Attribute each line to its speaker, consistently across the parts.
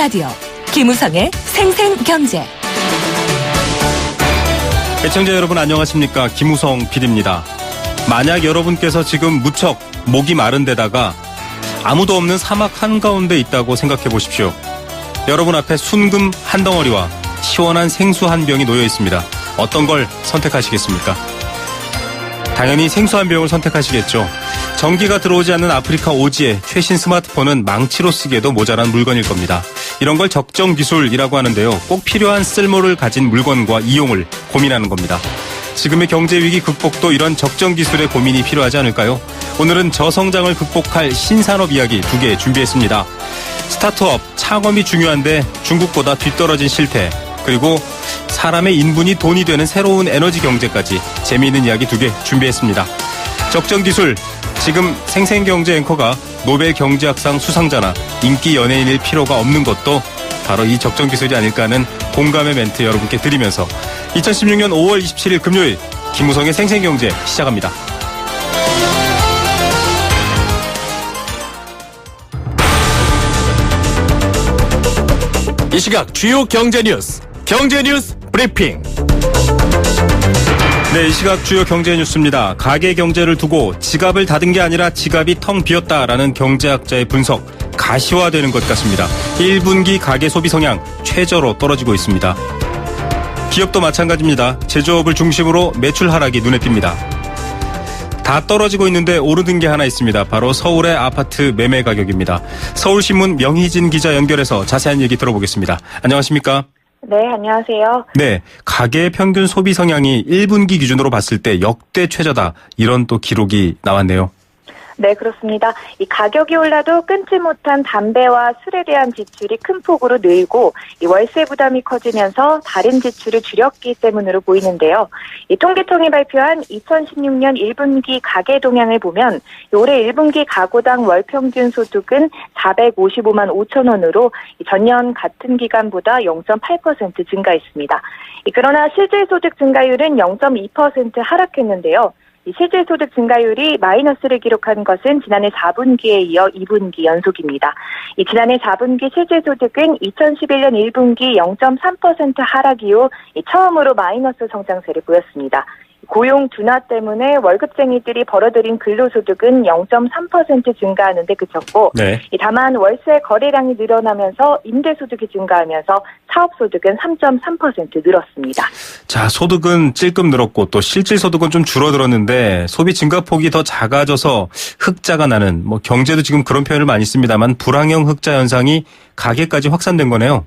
Speaker 1: 라디오 김우성의 생생경제.
Speaker 2: 애청자 여러분 안녕하십니까? 김우성 PD입니다. 만약 여러분께서 지금 무척 목이 마른 데다가 아무도 없는 사막 한가운데 있다고 생각해 보십시오. 여러분 앞에 순금 한 덩어리와 시원한 생수 한 병이 놓여 있습니다. 어떤 걸 선택하시겠습니까? 당연히 생수 한 병을 선택하시겠죠. 전기가 들어오지 않는 아프리카 오지에 최신 스마트폰은 망치로 쓰기에도 모자란 물건일 겁니다. 이런 걸 적정 기술이라고 하는데요. 꼭 필요한 쓸모를 가진 물건과 이용을 고민하는 겁니다. 지금의 경제 위기 극복도 이런 적정 기술의 고민이 필요하지 않을까요? 오늘은 저성장을 극복할 신산업 이야기 2개 준비했습니다. 스타트업, 창업이 중요한데 중국보다 뒤떨어진 실태, 그리고 사람의 인분이 돈이 되는 새로운 에너지 경제까지 재미있는 이야기 2개 준비했습니다. 적정 기술, 지금 생생경제 앵커가 노벨 경제학상 수상자나 인기 연예인일 필요가 없는 것도 바로 이 적정 기술이 아닐까 하는 공감의 멘트 여러분께 드리면서 2016년 5월 27일 금요일 김우성의 생생경제 시작합니다.
Speaker 3: 이 시각 주요 경제 뉴스 브리핑.
Speaker 2: 네, 이 시각 주요 경제 뉴스입니다. 가계 경제를 두고 지갑을 닫은 게 아니라 지갑이 텅 비었다라는 경제학자의 분석 가시화되는 것 같습니다. 1분기 가계 소비 성향 최저로 떨어지고 있습니다. 기업도 마찬가지입니다. 제조업을 중심으로 매출 하락이 눈에 띕니다. 다 떨어지고 있는데 오르는 게 하나 있습니다. 바로 서울의 아파트 매매 가격입니다. 서울신문 명희진 기자 연결해서 자세한 얘기 들어보겠습니다. 안녕하십니까?
Speaker 4: 네, 안녕하세요.
Speaker 2: 네, 가계의 평균 소비 성향이 1분기 기준으로 봤을 때 역대 최저다. 이런 또 기록이 나왔네요.
Speaker 4: 네, 그렇습니다. 이 가격이 올라도 끊지 못한 담배와 술에 대한 지출이 큰 폭으로 늘고 이 월세 부담이 커지면서 다른 지출을 줄였기 때문으로 보이는데요. 이 통계청이 발표한 2016년 1분기 가계 동향을 보면 올해 1분기 가구당 월 평균 소득은 455만 5천 원으로 전년 같은 기간보다 0.8% 증가했습니다. 그러나 실질 소득 증가율은 0.2% 하락했는데요. 이 실질소득 증가율이 마이너스를 기록한 것은 지난해 4분기에 이어 2분기 연속입니다. 이 지난해 4분기 실질소득은 2011년 1분기 0.3% 하락 이후 처음으로 마이너스 성장세를 보였습니다. 고용 둔화 때문에 월급쟁이들이 벌어들인 근로소득은 0.3% 증가하는 데 그쳤고,
Speaker 2: 네.
Speaker 4: 다만 월세 거래량이 늘어나면서 임대소득이 증가하면서 사업소득은 3.3% 늘었습니다.
Speaker 2: 자, 소득은 찔끔 늘었고 또 실질 소득은 좀 줄어들었는데 소비 증가폭이 더 작아져서 흑자가 나는, 경제도 지금 그런 표현을 많이 씁니다만 불황형 흑자 현상이 가계까지 확산된 거네요.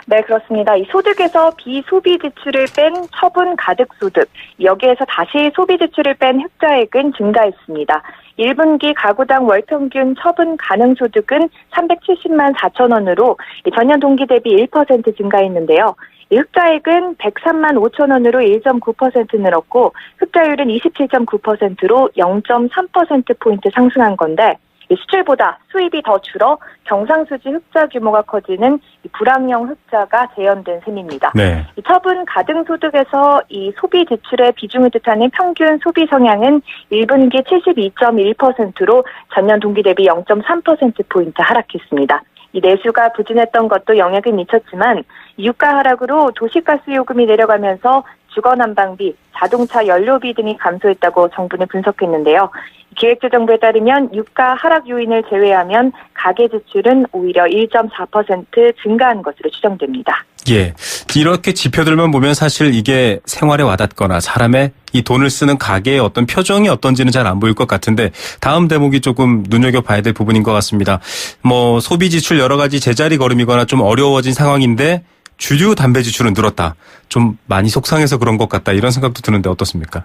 Speaker 4: 네, 그렇습니다. 이 소득에서 비소비 지출을 뺀 처분 가득 소득, 여기에서 다시 소비 지출을 뺀 흑자액은 증가했습니다. 1분기 가구당 월 평균 처분 가능 소득은 370만 4천 원으로 전년 동기 대비 1% 증가했는데요. 이 흑자액은 103만 5천 원으로 1.9% 늘었고 흑자율은 27.9%로 0.3%포인트 상승한 건데, 수출보다 수입이 더 줄어 경상수지 흑자 규모가 커지는 불황형 흑자가 재현된 셈입니다.
Speaker 2: 네.
Speaker 4: 이 처분 가등소득에서 이 소비 지출의 비중을 뜻하는 평균 소비 성향은 1분기 72.1%로 전년 동기 대비 0.3%포인트 하락했습니다. 이 내수가 부진했던 것도 영향을 미쳤지만 유가 하락으로 도시가스 요금이 내려가면서 주거 난방비, 자동차 연료비 등이 감소했다고 정부는 분석했는데요. 기획재정부에 따르면 유가 하락 요인을 제외하면 가계 지출은 오히려 1.4% 증가한 것으로 추정됩니다.
Speaker 2: 예, 이렇게 지표들만 보면 사실 이게 생활에 와닿거나 사람의 이 돈을 쓰는 가계의 어떤 표정이 어떤지는 잘 안 보일 것 같은데 다음 대목이 조금 눈여겨봐야 될 부분인 것 같습니다. 소비 지출 여러 가지 제자리 걸음이거나 좀 어려워진 상황인데 주류 담배 지출은 늘었다. 좀 많이 속상해서 그런 것 같다. 이런 생각도 드는데 어떻습니까?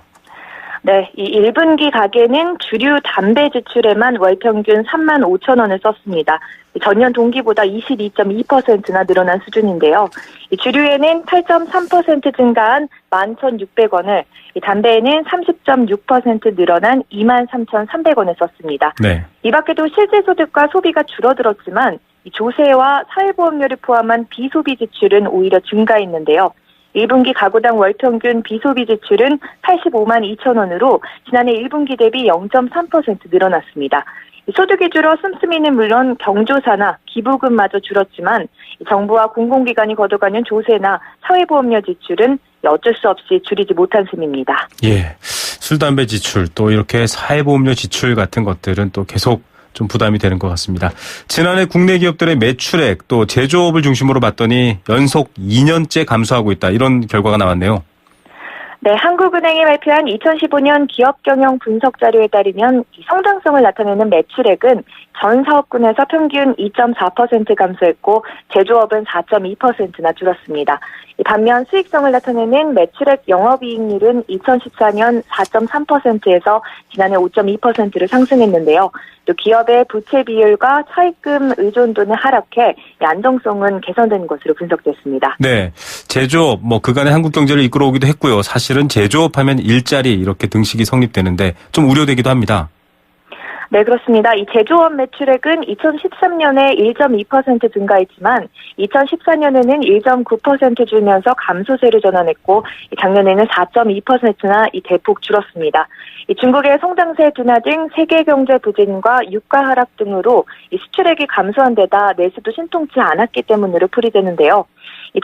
Speaker 4: 네, 이 1분기 가계는 주류 담배 지출에만 월 평균 3만 5천 원을 썼습니다. 전년 동기보다 22.2%나 늘어난 수준인데요. 이 주류에는 8.3% 증가한 11,600원을, 이 담배에는 30.6% 늘어난 23,300원을 썼습니다.
Speaker 2: 네.
Speaker 4: 이 밖에도 실질소득과 소비가 줄어들었지만 이 조세와 사회보험료를 포함한 비소비 지출은 오히려 증가했는데요. 1분기 가구당 월평균 비소비 지출은 85만 2천 원으로 지난해 1분기 대비 0.3% 늘어났습니다. 소득이 줄어 씀씀이는 물론 경조사나 기부금마저 줄었지만 정부와 공공기관이 걷어가는 조세나 사회보험료 지출은 어쩔 수 없이 줄이지 못한 셈입니다.
Speaker 2: 예, 술, 담배 지출 또 이렇게 사회보험료 지출 같은 것들은 또 계속 좀 부담이 되는 것 같습니다. 지난해 국내 기업들의 매출액 또 제조업을 중심으로 봤더니 연속 2년째 감소하고 있다. 이런 결과가 나왔네요.
Speaker 4: 네, 한국은행이 발표한 2015년 기업경영 분석 자료에 따르면 성장성을 나타내는 매출액은 전 사업군에서 평균 2.4% 감소했고 제조업은 4.2%나 줄었습니다. 반면 수익성을 나타내는 매출액 영업이익률은 2014년 4.3%에서 지난해 5.2%를 상승했는데요. 또 기업의 부채 비율과 차입금 의존도는 하락해 안정성은 개선된 것으로 분석됐습니다.
Speaker 2: 네, 제조업 그간의 한국 경제를 이끌어오기도 했고요. 사실은 제조업하면 일자리 이렇게 등식이 성립되는데 좀 우려되기도 합니다.
Speaker 4: 네, 그렇습니다. 이 제조업 매출액은 2013년에 1.2% 증가했지만 2014년에는 1.9% 줄면서 감소세를 전환했고 작년에는 4.2%나 대폭 줄었습니다. 중국의 성장세 둔화 등 세계 경제 부진과 유가 하락 등으로 수출액이 감소한 데다 내수도 신통치 않았기 때문으로 풀이되는데요.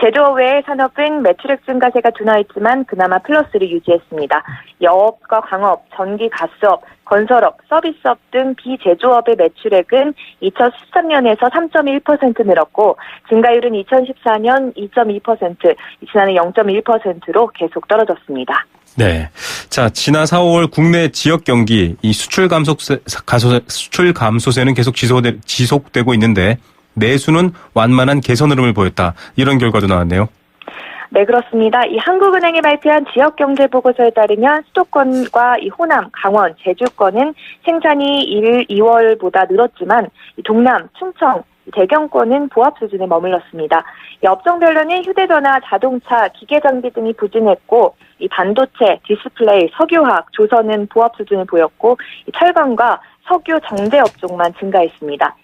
Speaker 4: 제조업 외의 산업은 매출액 증가세가 둔화했지만 그나마 플러스를 유지했습니다. 여업과 광업, 전기, 가스업, 건설업, 서비스업 등 비제조업의 매출액은 2013년에서 3.1% 늘었고 증가율은 2014년 2.2%, 지난해 0.1%로 계속 떨어졌습니다.
Speaker 2: 네. 자, 지난 4월 국내 지역 경기 이 수출 감소세는 계속 지속되고 있는데 내수는 완만한 개선 흐름을 보였다. 이런 결과도 나왔네요.
Speaker 4: 네, 그렇습니다. 이 한국은행이 발표한 지역경제보고서에 따르면 수도권과 호남, 강원, 제주권은 생산이 1, 2월보다 늘었지만 동남, 충청, 대경권은 보합 수준에 머물렀습니다. 이 업종별로는 휴대전화, 자동차, 기계장비 등이 부진했고 이 반도체, 디스플레이, 석유화학, 조선은 보합 수준을 보였고 철강과 석유 정제 업종만 증가했습니다.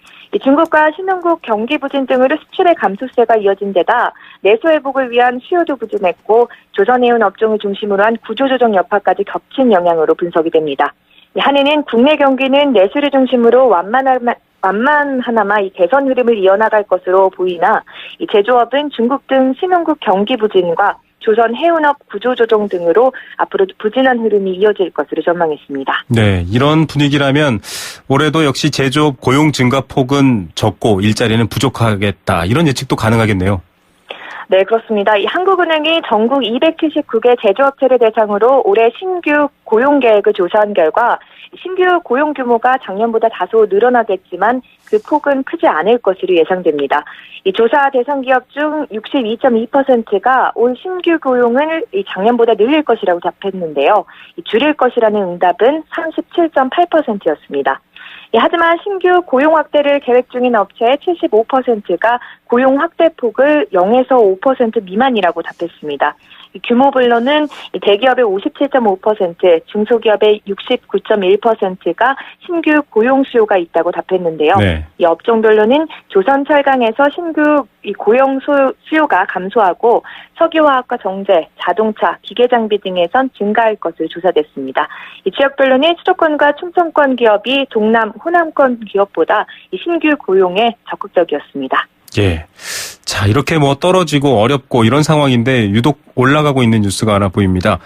Speaker 4: 중국과 신흥국 경기 부진 등으로 수출의 감소세가 이어진 데다 내수 회복을 위한 수요도 부진했고 조선해운 업종을 중심으로 한 구조조정 여파까지 겹친 영향으로 분석이 됩니다. 한 해는 국내 경기는 내수를 중심으로 완만하나마 이 개선 흐름을 이어나갈 것으로 보이나 제조업은 중국 등 신흥국 경기 부진과 조선 해운업 구조조정 등으로 앞으로도 부진한 흐름이 이어질 것으로 전망했습니다.
Speaker 2: 네, 이런 분위기라면 올해도 역시 제조업 고용 증가 폭은 적고 일자리는 부족하겠다. 이런 예측도 가능하겠네요.
Speaker 4: 네, 그렇습니다. 이 한국은행이 전국 279개 제조업체를 대상으로 올해 신규 고용 계획을 조사한 결과 신규 고용 규모가 작년보다 다소 늘어나겠지만 그 폭은 크지 않을 것으로 예상됩니다. 이 조사 대상 기업 중 62.2%가 올 신규 고용을 작년보다 늘릴 것이라고 답했는데요. 줄일 것이라는 응답은 37.8%였습니다. 하지만 신규 고용 확대를 계획 중인 업체의 75%가 고용 확대 폭을 0에서 5% 미만이라고 답했습니다. 규모별로는 대기업의 57.5%, 중소기업의 69.1%가 신규 고용 수요가 있다고 답했는데요.
Speaker 2: 네.
Speaker 4: 이 업종별로는 조선 철강에서 신규 고용 수요가 감소하고 석유화학과 정제, 자동차, 기계장비 등에선 증가할 것으로 조사됐습니다. 이 지역별로는 수도권과 충청권 기업이 동남, 호남권 기업보다 신규 고용에 적극적이었습니다.
Speaker 2: 예. 자, 이렇게 떨어지고 어렵고 이런 상황인데 유독 올라가고 있는 뉴스가 하나 보입니다.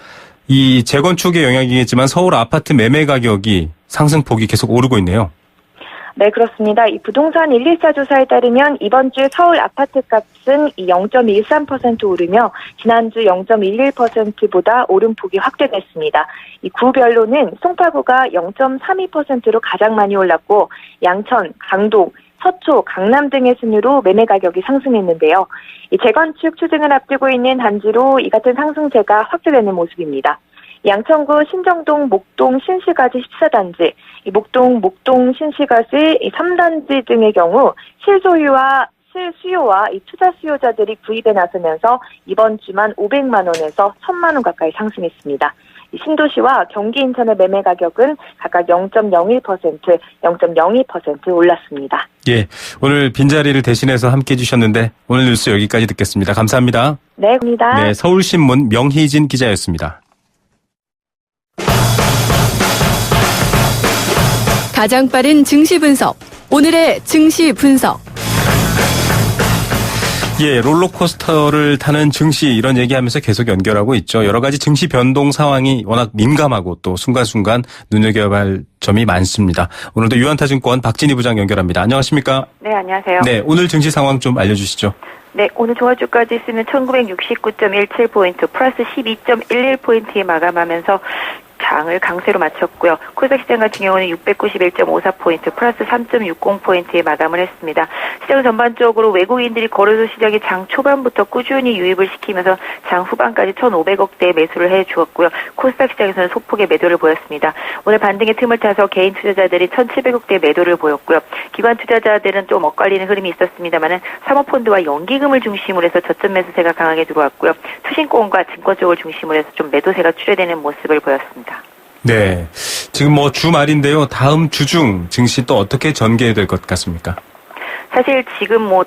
Speaker 2: 이 재건축의 영향이겠지만 서울 아파트 매매 가격이 상승폭이 계속 오르고 있네요.
Speaker 4: 네, 그렇습니다. 이 부동산 114 조사에 따르면 이번 주 서울 아파트 값은 0.13% 오르며 지난주 0.11%보다 오름폭이 확대됐습니다. 이 구별로는 송파구가 0.32%로 가장 많이 올랐고 양천, 강동, 서초, 강남 등의 순으로 매매 가격이 상승했는데요. 이 재건축 추진을 앞두고 있는 단지로 이 같은 상승세가 확대되는 모습입니다. 양천구 신정동, 목동, 신시가지 14단지, 이 목동, 신시가지 3단지 등의 경우 실수요와 이 투자 수요자들이 구입에 나서면서 이번 주만 500만 원에서 1,000만 원 가까이 상승했습니다. 이 신도시와 경기 인천의 매매 가격은 각각 0.01%, 0.02% 올랐습니다.
Speaker 2: 예, 오늘 빈자리를 대신해서 함께해 주셨는데 오늘 뉴스 여기까지 듣겠습니다. 감사합니다.
Speaker 4: 네, 감사합니다.
Speaker 2: 네, 서울신문 명희진 기자였습니다.
Speaker 1: 가장 빠른 증시 분석. 오늘의 증시 분석.
Speaker 2: 예, 롤러코스터를 타는 증시 이런 얘기하면서 계속 연결하고 있죠. 여러 가지 증시 변동 상황이 워낙 민감하고 또 순간순간 눈여겨야 할 점이 많습니다. 오늘도 유한타증권 박진희 부장 연결합니다. 안녕하십니까?
Speaker 5: 네, 안녕하세요.
Speaker 2: 네, 오늘 증시 상황 좀 알려주시죠.
Speaker 5: 네, 오늘 종합주가 지수는 1969.17포인트 플러스 12.11포인트에 마감하면서 장을 강세로 마쳤고요. 코스닥 시장 같은 경우는 691.54포인트 플러스 3.60포인트에 마감을 했습니다. 시장 전반적으로 외국인들이 거래소 시장이 장 초반부터 꾸준히 유입을 시키면서 장 후반까지 1,500억대의 매수를 해주었고요. 코스닥 시장에서는 소폭의 매도를 보였습니다. 오늘 반등의 틈을 타서 개인 투자자들이 1,700억대의 매도를 보였고요. 기관 투자자들은 좀 엇갈리는 흐름이 있었습니다만은 사모펀드와 연기금을 중심으로 해서 저점 매수세가 강하게 들어왔고요. 투신권과 증권 쪽을 중심으로 해서 좀 매도세가 출회되는 모습을 보였습니다.
Speaker 2: 네, 지금 뭐 주말인데요. 다음 주 중 증시 또 어떻게 전개해야 될 것 같습니까?
Speaker 5: 사실 지금 뭐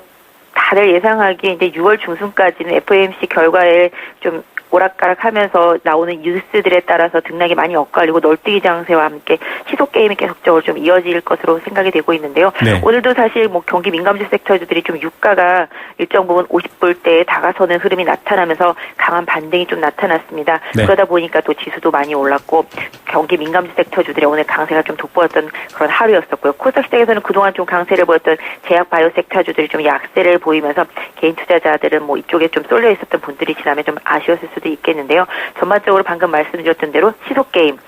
Speaker 5: 다들 예상하기에 이제 6월 중순까지는 FOMC 결과에 좀 오락가락하면서 나오는 뉴스들에 따라서 등락이 많이 엇갈리고 널뛰기 장세와 함께 시속 게임이 계속적으로 좀 이어질 것으로 생각이 되고 있는데요.
Speaker 2: 네.
Speaker 5: 오늘도 사실 뭐 경기 민감주 섹터주들이 좀 유가가 일정 부분 50불대에 다가서는 흐름이 나타나면서 강한 반등이 좀 나타났습니다.
Speaker 2: 네.
Speaker 5: 그러다 보니까 또 지수도 많이 올랐고 경기 민감주 섹터주들의 오늘 강세가 좀 돋보였던 그런 하루였었고요. 코스닥 시장에서는 그동안 좀 강세를 보였던 제약 바이오 섹터주들이 좀 약세를 보이면서 개인 투자자들은 뭐 이쪽에 좀 쏠려 있었던 분들이 지나면 좀 아쉬웠을 수도 있겠는데요. 전반적으로 방금 말씀드렸던 대로 시속게임,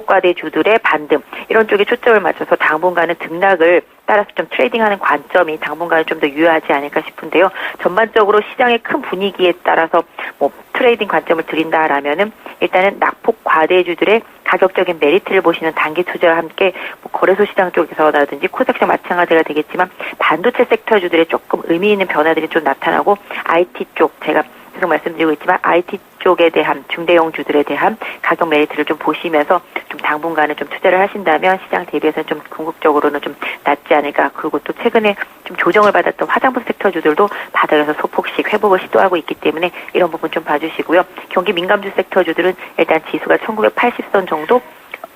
Speaker 5: 낙폭과대주들의 반등 이런 쪽에 초점을 맞춰서 당분간은 등락을 따라서 좀 트레이딩하는 관점이 당분간은 좀 더 유효하지 않을까 싶은데요. 전반적으로 시장의 큰 분위기에 따라서 뭐 트레이딩 관점을 드린다라면은 일단은 낙폭 과대주들의 가격적인 메리트를 보시는 단기 투자와 함께 뭐 거래소 시장 쪽에서라든지 코스닥 시장 마찬가지가 되겠지만 반도체 섹터주들의 조금 의미 있는 변화들이 좀 나타나고 IT 쪽 제가 계속 말씀드리고 있지만 IT 쪽에 대한 중대형 주들에 대한 가격 메리트를 좀 보시면서 좀 당분간은 좀 투자를 하신다면 시장 대비해서는 좀 궁극적으로는 좀 낫지 않을까. 그리고 또 최근에 좀 조정을 받았던 화장품 섹터주들도 바닥에서 소폭씩 회복을 시도하고 있기 때문에 이런 부분 좀 봐주시고요. 경기 민감주 섹터주들은 일단 지수가 1980선 정도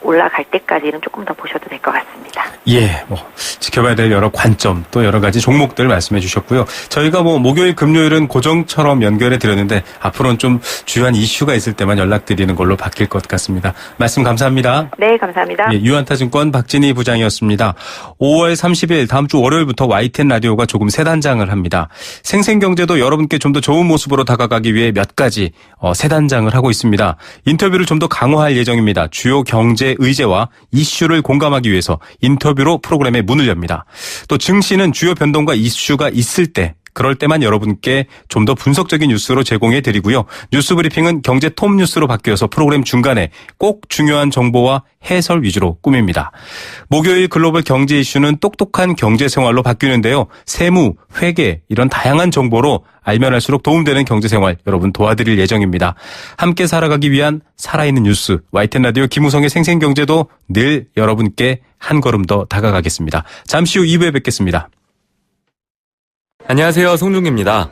Speaker 5: 올라갈 때까지는 조금 더 보셔도 될 것 같습니다.
Speaker 2: 예, 뭐 지켜봐야 될 여러 관점 또 여러 가지 종목들 말씀해 주셨고요. 저희가 뭐 목요일 금요일은 고정처럼 연결해 드렸는데 앞으로는 좀 주요한 이슈가 있을 때만 연락드리는 걸로 바뀔 것 같습니다. 말씀 감사합니다.
Speaker 5: 네, 감사합니다.
Speaker 2: 예, 유한타증권 박진희 부장이었습니다. 5월 30일 다음 주 월요일부터 YTN 라디오가 조금 새 단장을 합니다. 생생경제도 여러분께 좀 더 좋은 모습으로 다가가기 위해 몇 가지 새 단장을 하고 있습니다. 인터뷰를 좀 더 강화할 예정입니다. 주요 경제 의제와 이슈를 공감하기 위해서 인터뷰로 프로그램에 문을 엽니다. 또 증시는 주요 변동과 이슈가 있을 때 그럴 때만 여러분께 좀 더 분석적인 뉴스로 제공해 드리고요. 뉴스 브리핑은 경제 톱 뉴스로 바뀌어서 프로그램 중간에 꼭 중요한 정보와 해설 위주로 꾸밉니다. 목요일 글로벌 경제 이슈는 똑똑한 경제 생활로 바뀌는데요. 세무, 회계 이런 다양한 정보로 알면 할수록 도움되는 경제생활 여러분 도와드릴 예정입니다. 함께 살아가기 위한 살아있는 뉴스 YTN 라디오 김우성의 생생경제도 늘 여러분께 한 걸음 더 다가가겠습니다. 잠시 후 2부에 뵙겠습니다.
Speaker 3: 안녕하세요, 송중기입니다.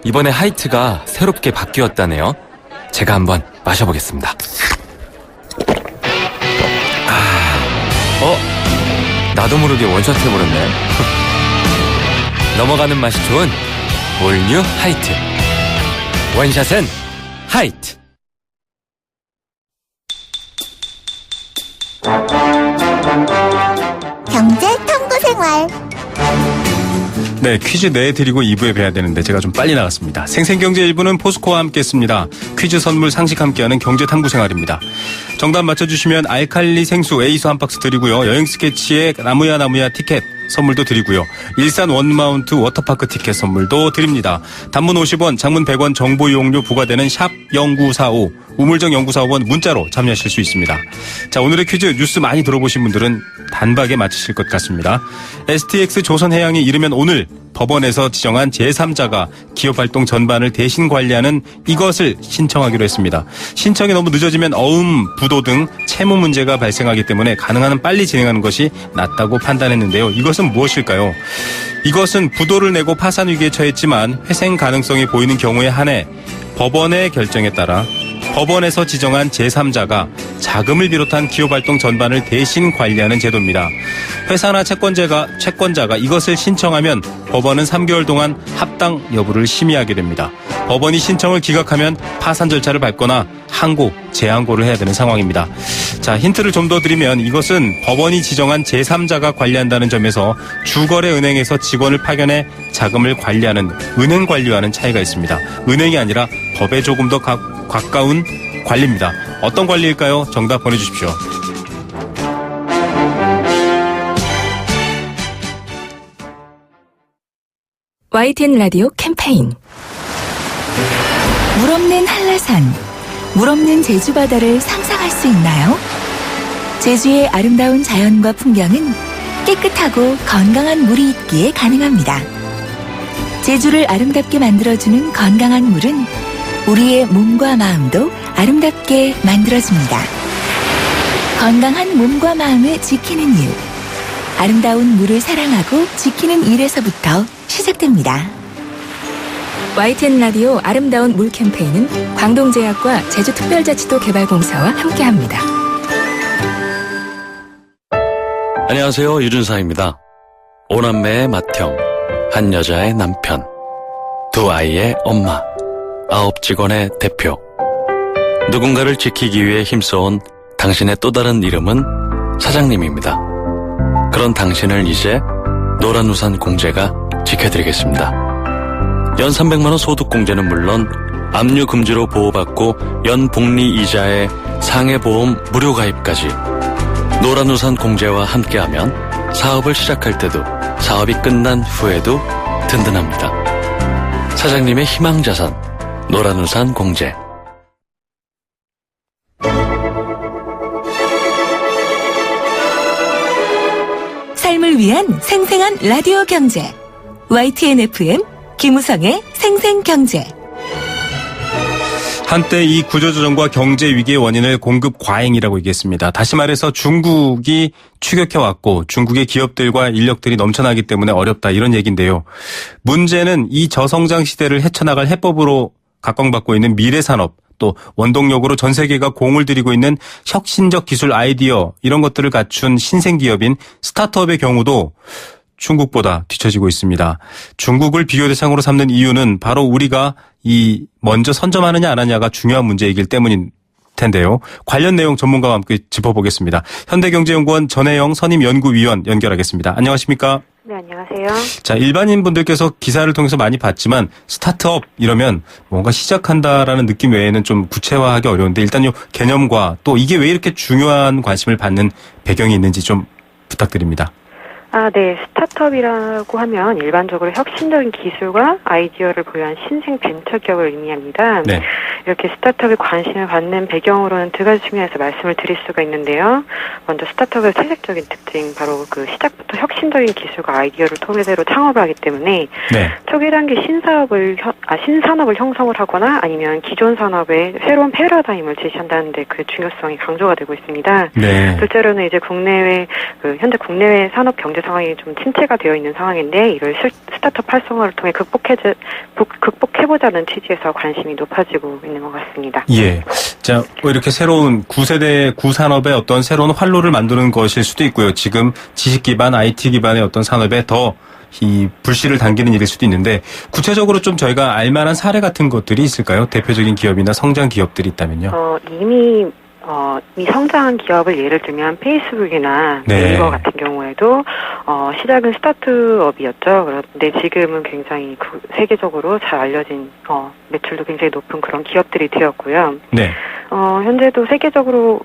Speaker 3: 이번에 하이트가 새롭게 바뀌었다네요. 제가 한번 마셔보겠습니다. 나도 모르게 원샷 해버렸네. 넘어가는 맛이 좋은 올뉴 하이트. 원샷은 하이트.
Speaker 6: 경제 탐구 생활.
Speaker 2: 네, 퀴즈 내드리고 2부에 뵈야 되는데 제가 좀 빨리 나갔습니다. 생생경제 1부는 포스코와 함께했습니다. 퀴즈 선물 상식 함께하는 경제탐구생활입니다. 정답 맞춰주시면 알칼리 생수 A수 한 박스 드리고요. 여행 스케치에 나무야 티켓 선물도 드리고요. 일산 원마운트 워터파크 티켓 선물도 드립니다. 단문 50원, 장문 100원 정보 이용료 부과되는 샵 0945 우물정 연구사원 문자로 참여하실 수 있습니다. 자, 오늘의 퀴즈 뉴스 많이 들어보신 분들은 단박에 맞히실 것 같습니다. STX 조선해양이 이르면 오늘 법원에서 지정한 제3자가 기업활동 전반을 대신 관리하는 이것을 신청하기로 했습니다. 신청이 너무 늦어지면 어음, 부도 등 채무 문제가 발생하기 때문에 가능한 한 빨리 진행하는 것이 낫다고 판단했는데요. 이것은 무엇일까요? 이것은 부도를 내고 파산 위기에 처했지만 회생 가능성이 보이는 경우에 한해 법원의 결정에 따라 법원에서 지정한 제3자가 자금을 비롯한 기업활동 전반을 대신 관리하는 제도입니다. 회사나 채권자가 이것을 신청하면 법원은 3개월 동안 합당 여부를 심의하게 됩니다. 법원이 신청을 기각하면 파산 절차를 밟거나 항고, 재항고를 해야 되는 상황입니다. 자, 힌트를 좀 더 드리면 이것은 법원이 지정한 제3자가 관리한다는 점에서 주거래은행에서 직원을 파견해 자금을 관리하는 은행 관리와는 차이가 있습니다. 은행이 아니라 법에 조금 더 가까운 관리입니다. 어떤 관리일까요? 정답 보내주십시오.
Speaker 1: YTN 라디오 캠페인 물 없는 한라산, 물 없는 제주 바다를 상상할 수 있나요? 제주의 아름다운 자연과 풍경은 깨끗하고 건강한 물이 있기에 가능합니다. 제주를 아름답게 만들어주는 건강한 물은 우리의 몸과 마음도 아름답게 만들어줍니다. 건강한 몸과 마음을 지키는 이유, 아름다운 물을 사랑하고 지키는 일에서부터 시작됩니다. YTN 라디오 아름다운 물 캠페인은 광동제약과 제주특별자치도 개발공사와 함께합니다.
Speaker 7: 안녕하세요. 유준상입니다. 5남매의 맏형, 한 여자의 남편, 2 아이의 엄마, 9 직원의 대표. 누군가를 지키기 위해 힘써온 당신의 또 다른 이름은 사장님입니다. 그런 당신을 이제 노란우산 공제가 지켜드리겠습니다. 연 300만 원 소득공제는 물론 압류 금지로 보호받고 연 복리 이자에 상해보험 무료 가입까지 노란우산 공제와 함께하면 사업을 시작할 때도 사업이 끝난 후에도 든든합니다. 사장님의 희망자산 노란우산 공제.
Speaker 1: 삶을 위한 생생한 라디오 경제 YTN FM 김우성의 생생경제.
Speaker 2: 한때 이 구조조정과 경제 위기의 원인을 공급 과잉이라고 얘기했습니다. 다시 말해서 중국이 추격해왔고 중국의 기업들과 인력들이 넘쳐나기 때문에 어렵다 이런 얘기인데요. 문제는 이 저성장 시대를 헤쳐나갈 해법으로 각광받고 있는 미래산업, 또 원동력으로 전 세계가 공을 들이고 있는 혁신적 기술 아이디어 이런 것들을 갖춘 신생기업인 스타트업의 경우도 중국보다 뒤처지고 있습니다. 중국을 비교 대상으로 삼는 이유는 바로 우리가 이 먼저 선점하느냐 안 하느냐가 중요한 문제이기 때문인 텐데요. 관련 내용 전문가와 함께 짚어보겠습니다. 현대경제연구원 전혜영 선임연구위원 연결하겠습니다. 안녕하십니까?
Speaker 5: 네, 안녕하세요.
Speaker 2: 자, 일반인 분들께서 기사를 통해서 많이 봤지만 스타트업 이러면 뭔가 시작한다라는 느낌 외에는 좀 구체화하기 어려운데 일단 요 개념과 또 이게 왜 이렇게 중요한 관심을 받는 배경이 있는지 좀 부탁드립니다.
Speaker 5: 네. 스타트업이라고 하면 일반적으로 혁신적인 기술과 아이디어를 보유한 신생 벤처 기업을 의미합니다.
Speaker 2: 네.
Speaker 5: 이렇게 스타트업에 관심을 받는 배경으로는 2가지 측면에서 말씀을 드릴 수가 있는데요. 먼저 스타트업의 세색적인 특징, 바로 그 시작부터 혁신적인 기술과 아이디어를 토대로 창업을 하기 때문에
Speaker 2: 네.
Speaker 5: 초기 단계 신산업을 형성을 하거나 아니면 기존 산업의 새로운 패러다임을 제시한다는 데 그 중요성이 강조가 되고 있습니다.
Speaker 2: 네.
Speaker 5: 둘째로는 이제 현재 국내외 산업 경제 상황이 좀 침체가 되어 있는 상황인데 이를 스타트업 활성화를 통해 극복해보자는 취지에서 관심이 높아지고 있는 것 같습니다.
Speaker 2: 예. 자, 이렇게 새로운 구세대 구산업의 어떤 새로운 활로를 만드는 것일 수도 있고요. 지금 지식 기반, IT 기반의 어떤 산업에 더 이 불씨를 당기는 일일 수도 있는데 구체적으로 좀 저희가 알만한 사례 같은 것들이 있을까요? 대표적인 기업이나 성장 기업들이 있다면요.
Speaker 5: 이미 성장한 기업을 예를 들면 페이스북이나
Speaker 2: 네.
Speaker 5: 네이버 같은 경우에도 시작은 스타트업이었죠. 그런데 지금은 굉장히 세계적으로 잘 알려진
Speaker 8: 매출도 굉장히 높은 그런 기업들이 되었고요.
Speaker 2: 네.
Speaker 8: 현재도 세계적으로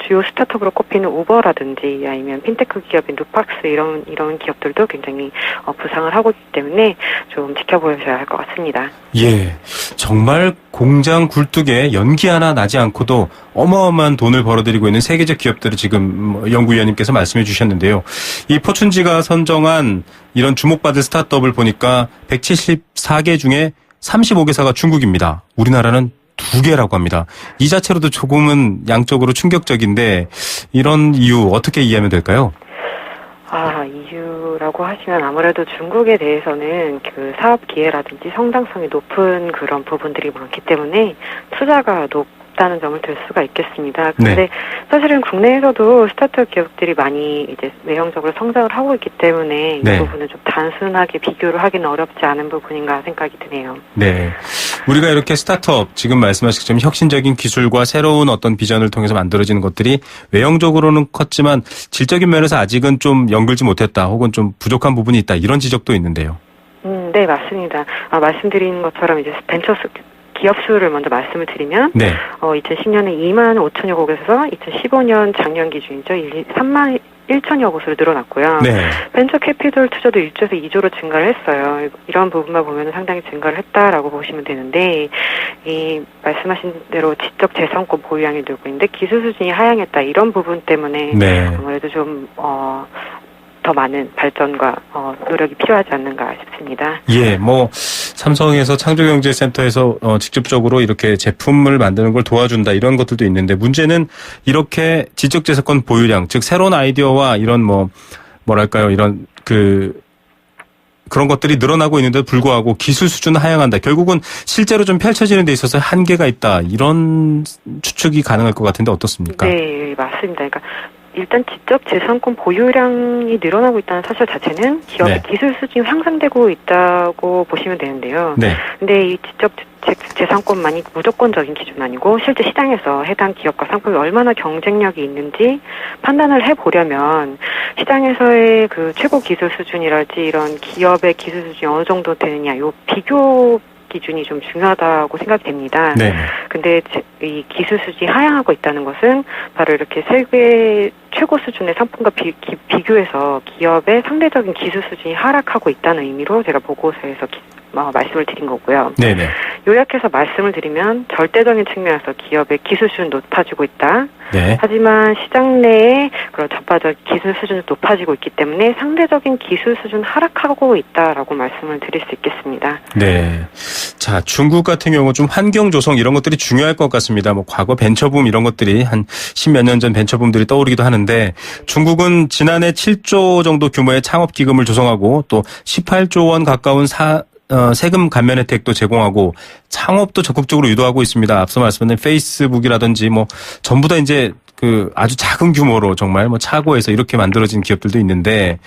Speaker 8: 주요 스타트업으로 꼽히는 우버라든지 아니면 핀테크 기업인 루팍스 이런 기업들도 굉장히 부상을 하고 있기 때문에 좀 지켜보셔야 할 것 같습니다.
Speaker 2: 예. 정말 공장 굴뚝에 연기 하나 나지 않고도 어마어마한 돈을 벌어들이고 있는 세계적 기업들을 지금 연구위원님께서 말씀해 주셨는데요. 이 포춘지가 선정한 이런 주목받을 스타트업을 보니까 174개 중에 35개사가 중국입니다. 우리나라는 2개라고 합니다. 이 자체로도 조금은 양적으로 충격적인데 이런 이유 어떻게 이해하면 될까요?
Speaker 8: 이유라고 하시면 아무래도 중국에 대해서는 그 사업 기회라든지 성장성이 높은 그런 부분들이 많기 때문에 투자가 높다는 점을 들 수가 있겠습니다. 그런데
Speaker 2: 네.
Speaker 8: 사실은 국내에서도 스타트업 기업들이 많이 이제 외형적으로 성장을 하고 있기 때문에
Speaker 2: 네.
Speaker 8: 이 부분은 좀 단순하게 비교를 하기는 어렵지 않은 부분인가 생각이 드네요.
Speaker 2: 네. 우리가 이렇게 스타트업, 지금 말씀하신 것처럼 혁신적인 기술과 새로운 어떤 비전을 통해서 만들어지는 것들이 외형적으로는 컸지만 질적인 면에서 아직은 좀 연결지 못했다 혹은 좀 부족한 부분이 있다 이런 지적도 있는데요.
Speaker 8: 네, 맞습니다. 말씀드린 것처럼 이제 기업 수를 먼저 말씀을 드리면,
Speaker 2: 네.
Speaker 8: 2010년에 2만 5천여 곳에서 2015년 작년 기준이죠. 3만 1천여 곳으로 늘어났고요.
Speaker 2: 네.
Speaker 8: 벤처 캐피털 투자도 1조에서 2조로 증가를 했어요. 이런 부분만 보면 상당히 증가를 했다라고 보시면 되는데, 이 말씀하신 대로 지적 재산권 보유량이 늘고 있는데 기술 수준이 하향했다 이런 부분 때문에
Speaker 2: 네.
Speaker 8: 아무래도 좀 더 많은 발전과 노력이 필요하지 않는가 싶습니다.
Speaker 2: 예, 삼성에서 창조경제센터에서 직접적으로 이렇게 제품을 만드는 걸 도와준다 이런 것들도 있는데 문제는 이렇게 지적재산권 보유량, 즉 새로운 아이디어와 이런 뭐랄까요, 이런 그런 것들이 늘어나고 있는데도 불구하고 기술 수준은 하향한다. 결국은 실제로 좀 펼쳐지는 데 있어서 한계가 있다. 이런 추측이 가능할 것 같은데 어떻습니까?
Speaker 8: 네, 맞습니다. 그러니까 일단 지적 재산권 보유량이 늘어나고 있다는 사실 자체는 기업의
Speaker 2: 네.
Speaker 8: 기술 수준이 향상되고 있다고 보시면 되는데요.
Speaker 2: 네.
Speaker 8: 근데 이 지적 재산권만이 무조건적인 기준 아니고 실제 시장에서 해당 기업과 상품이 얼마나 경쟁력이 있는지 판단을 해보려면 시장에서의 그 최고 기술 수준이랄지 이런 기업의 기술 수준이 어느 정도 되느냐 요 비교 기준이 좀 중요하다고 생각이 됩니다.
Speaker 2: 네.
Speaker 8: 근데 이 기술 수준이 하향하고 있다는 것은 바로 이렇게 세계 최고 수준의 상품과 비교해서 기업의 상대적인 기술 수준이 하락하고 있다는 의미로 제가 보고서에서 말씀을 드린 거고요.
Speaker 2: 네네.
Speaker 8: 요약해서 말씀을 드리면 절대적인 측면에서 기업의 기술 수준이 높아지고 있다.
Speaker 2: 네.
Speaker 8: 하지만 시장 내에 그런 전파적 기술 수준이 높아지고 있기 때문에 상대적인 기술 수준 하락하고 있다라고 말씀을 드릴 수 있겠습니다.
Speaker 2: 네. 자, 중국 같은 경우 좀 환경 조성 이런 것들이 중요할 것 같습니다. 과거 벤처붐 이런 것들이 한 10몇 년 전 벤처붐들이 떠오르기도 하는데 중국은 지난해 7조 정도 규모의 창업 기금을 조성하고 또 18조 원 가까운 세금 감면 혜택도 제공하고 창업도 적극적으로 유도하고 있습니다. 앞서 말씀드린 페이스북이라든지 전부 다 이제 아주 작은 규모로 정말 차고에서 이렇게 만들어진 기업들도 있는데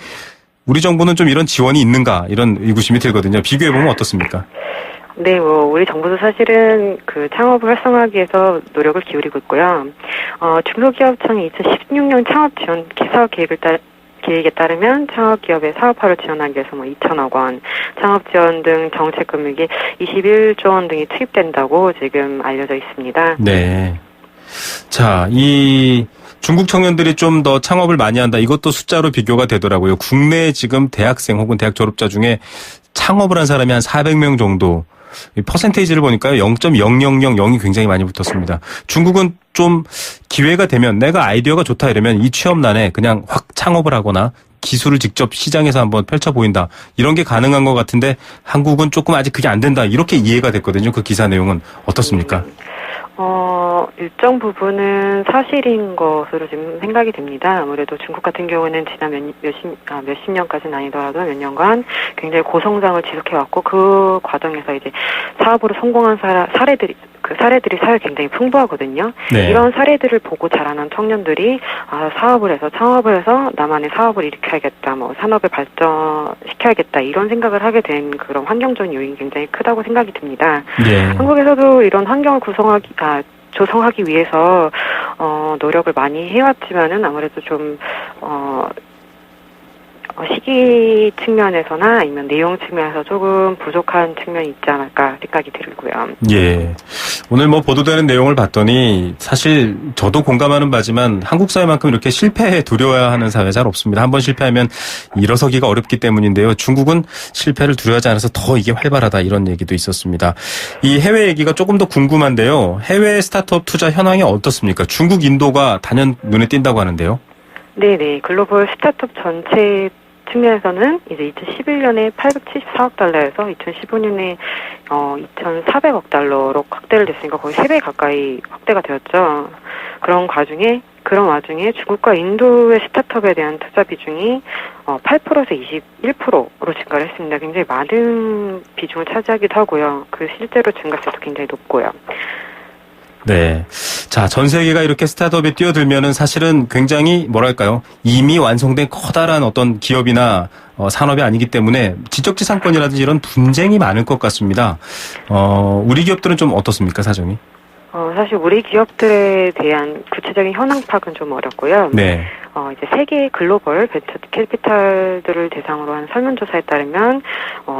Speaker 2: 우리 정부는 좀 이런 지원이 있는가 이런 의구심이 들거든요. 비교해보면 어떻습니까?
Speaker 8: 네, 우리 정부도 사실은 그 창업을 활성화하기 위해서 노력을 기울이고 있고요. 중소기업청이 2016년 창업 지원 사업 계획에 따르면 창업기업의 사업화를 지원하기 위해서 2천억 원, 창업지원 등 정책 금액이 21조 원 등이 투입된다고 지금 알려져 있습니다.
Speaker 2: 네. 자, 이 중국 청년들이 좀 더 창업을 많이 한다. 이것도 숫자로 비교가 되더라고요. 국내 지금 대학생 혹은 대학 졸업자 중에 창업을 한 사람이 한 400명 정도. 이 퍼센테이지를 보니까요. 0.0000이 굉장히 많이 붙었습니다. 중국은 좀 기회가 되면 내가 아이디어가 좋다 이러면 이 취업난에 그냥 확 창업을 하거나 기술을 직접 시장에서 한번 펼쳐 보인다. 이런 게 가능한 것 같은데 한국은 조금 아직 그게 안 된다. 이렇게 이해가 됐거든요. 그 기사 내용은 어떻습니까?
Speaker 8: 일정 부분은 사실인 것으로 지금 생각이 됩니다. 아무래도 중국 같은 경우는 지난 몇십 년까지는 아니더라도 몇 년간 굉장히 고성장을 지속해왔고 그 과정에서 이제 사업으로 성공한 사례들이 사회에 굉장히 풍부하거든요.
Speaker 2: 네.
Speaker 8: 이런 사례들을 보고 자라난 청년들이 창업을 해서 나만의 사업을 일으켜야겠다, 산업을 발전시켜야겠다 이런 생각을 하게 된 그런 환경적인 요인이 굉장히 크다고 생각이 듭니다.
Speaker 2: 네.
Speaker 8: 한국에서도 이런 환경을 조성하기 위해서 시기 측면에서나 아니면 내용 측면에서 조금 부족한 측면이 있지 않을까 생각이 들고요.
Speaker 2: 예. 오늘 뭐 보도되는 내용을 봤더니 사실 저도 공감하는 바지만 한국 사회만큼 이렇게 실패에 두려워야 하는 사회 잘 없습니다. 한번 실패하면 일어서기가 어렵기 때문인데요. 중국은 실패를 두려워하지 않아서 더 이게 활발하다 이런 얘기도 있었습니다. 이 해외 얘기가 조금 더 궁금한데요. 해외 스타트업 투자 현황이 어떻습니까? 중국, 인도가 단연 눈에 띈다고 하는데요.
Speaker 8: 네네. 글로벌 스타트업 전체 측면에서는 이제 2011년에 874억 달러에서 2015년에 2,400억 달러로 확대를 됐으니까 거의 3배 가까이 확대가 되었죠. 그런 와중에 중국과 인도의 스타트업에 대한 투자 비중이 8%에서 21%로 증가를 했습니다. 굉장히 많은 비중을 차지하기도 하고요. 그 실제로 증가세도 굉장히 높고요.
Speaker 2: 네. 자, 전 세계가 이렇게 스타트업에 뛰어들면은 사실은 굉장히 뭐랄까요? 이미 완성된 커다란 어떤 기업이나 산업이 아니기 때문에 지적재산권이라든지 이런 분쟁이 많을 것 같습니다. 우리 기업들은 좀 어떻습니까, 사정이?
Speaker 8: 사실 우리 기업들에 대한 구체적인 현황 파악은 좀 어렵고요.
Speaker 2: 네.
Speaker 8: 이제 세계 글로벌 벤처 캐피탈들을 대상으로 한 설문조사에 따르면,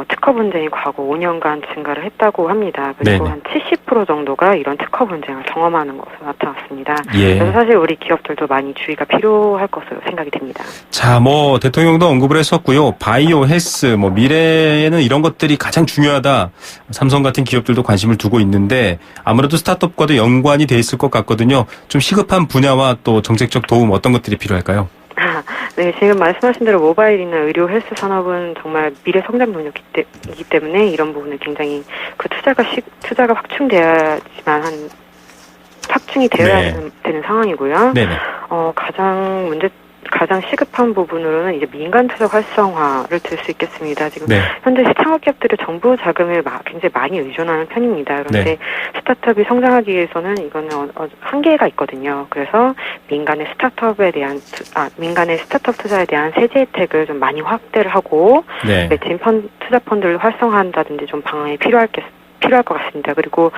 Speaker 8: 특허 분쟁이 과거 5년간 증가를 했다고 합니다. 그리고
Speaker 2: 네네.
Speaker 8: 한 70% 정도가 이런 특허 분쟁을 경험하는 것으로 나타났습니다.
Speaker 2: 예.
Speaker 8: 그래서 사실 우리 기업들도 많이 주의가 필요할 것으로 생각이 됩니다.
Speaker 2: 자, 뭐 대통령도 언급을 했었고요. 바이오, 헬스, 뭐 미래에는 이런 것들이 가장 중요하다. 삼성 같은 기업들도 관심을 두고 있는데 아무래도 스타트업과도 연관이 돼 있을 것 같거든요. 좀 시급한 분야와 또 정책적 도움 어떤 것들이 필요할까요?
Speaker 8: 네, 지금 말씀하신 대로 모바일이나 의료 헬스 산업은 정말 미래 성장 동력이기 때문에 이런 부분은 굉장히 그 투자가 확충이 되어야
Speaker 2: 네.
Speaker 8: 되는 상황이고요.
Speaker 2: 네네.
Speaker 8: 가장 시급한 부분으로는 이제 민간 투자 활성화를 들 수 있겠습니다. 지금
Speaker 2: 네.
Speaker 8: 현재 창업 기업들이 정부 자금을 굉장히 많이 의존하는 편입니다. 그런데
Speaker 2: 네.
Speaker 8: 스타트업이 성장하기 위해서는 이거는 한계가 있거든요. 그래서 민간의 스타트업 투자에 대한 세제 혜택을 좀 많이 확대를 하고
Speaker 2: 네.
Speaker 8: 매칭 투자 펀드를 활성화한다든지 좀 방안이 필요할 것 같습니다. 그리고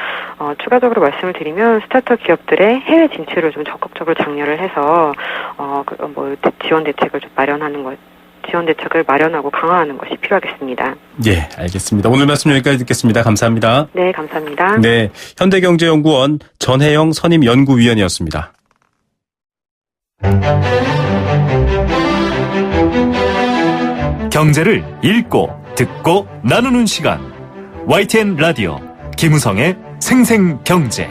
Speaker 8: 추가적으로 말씀을 드리면 스타트업 기업들의 해외 진출을 좀 적극적으로 장려를 해서 지원 대책을 마련하고 강화하는 것이 필요하겠습니다.
Speaker 2: 예, 알겠습니다. 오늘 말씀 여기까지 듣겠습니다. 감사합니다.
Speaker 8: 네, 감사합니다.
Speaker 2: 네, 현대경제연구원 전혜영 선임연구위원이었습니다.
Speaker 9: 경제를 읽고 듣고 나누는 시간. YTN 라디오 김우성의 생생경제.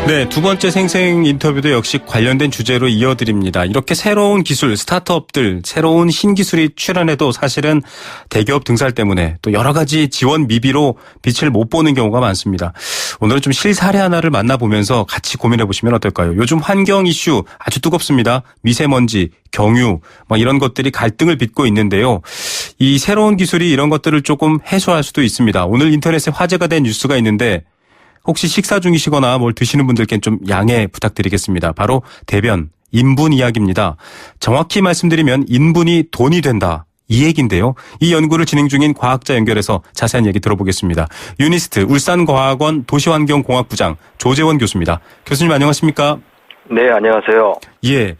Speaker 2: 네, 두 번째 생생 인터뷰도 역시 관련된 주제로 이어드립니다. 이렇게 새로운 기술, 스타트업들, 새로운 신기술이 출현해도 사실은 대기업 등살 때문에 또 여러 가지 지원 미비로 빛을 못 보는 경우가 많습니다. 오늘은 좀 실사례 하나를 만나보면서 같이 고민해보시면 어떨까요? 요즘 환경 이슈 아주 뜨겁습니다. 미세먼지, 경유, 이런 것들이 갈등을 빚고 있는데요. 이 새로운 기술이 이런 것들을 조금 해소할 수도 있습니다. 오늘 인터넷에 화제가 된 뉴스가 있는데 혹시 식사 중이시거나 뭘 드시는 분들께는 좀 양해 부탁드리겠습니다. 바로 대변, 인분 이야기입니다. 정확히 말씀드리면 인분이 돈이 된다. 이 얘기인데요. 이 연구를 진행 중인 과학자 연결해서 자세한 얘기 들어보겠습니다. 유니스트 울산과학원 도시환경공학부장 조재원 교수입니다. 교수님 안녕하십니까?
Speaker 10: 네, 안녕하세요.
Speaker 2: 예.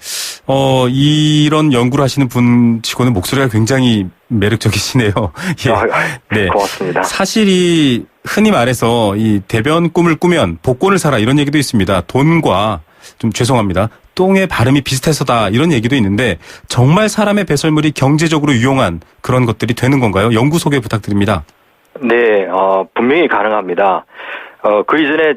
Speaker 2: 이런 연구를 하시는 분 치고는 목소리가 굉장히 매력적이시네요. 예.
Speaker 10: 네. 고맙습니다.
Speaker 2: 사실 흔히 말해서 이 대변 꿈을 꾸면 복권을 사라 이런 얘기도 있습니다. 돈과 좀 죄송합니다. 똥의 발음이 비슷해서다 이런 얘기도 있는데 정말 사람의 배설물이 경제적으로 유용한 그런 것들이 되는 건가요? 연구 소개 부탁드립니다.
Speaker 10: 네, 분명히 가능합니다. 그 이전에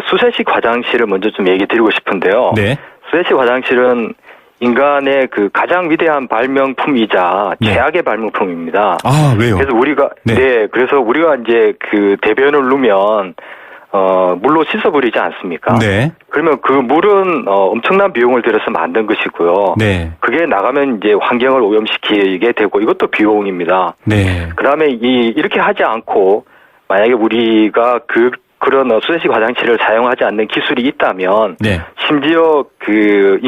Speaker 10: 수세식 화장실을 먼저 좀 얘기 드리고 싶은데요.
Speaker 2: 네.
Speaker 10: 수세식 화장실은 인간의 그 가장 위대한 발명품이자 최악의 발명품입니다.
Speaker 2: 아, 왜요?
Speaker 10: 그래서 우리가 이제 그 대변을 누면 물로 씻어버리지 않습니까?
Speaker 2: 네.
Speaker 10: 그러면 그 물은 엄청난 비용을 들여서 만든 것이고요.
Speaker 2: 네.
Speaker 10: 그게 나가면 이제 환경을 오염시키게 되고 이것도 비용입니다.
Speaker 2: 네.
Speaker 10: 그다음에 이렇게 하지 않고 만약에 우리가 그런 수세식 화장실을 사용하지 않는 기술이 있다면,
Speaker 2: 네.
Speaker 10: 심지어 그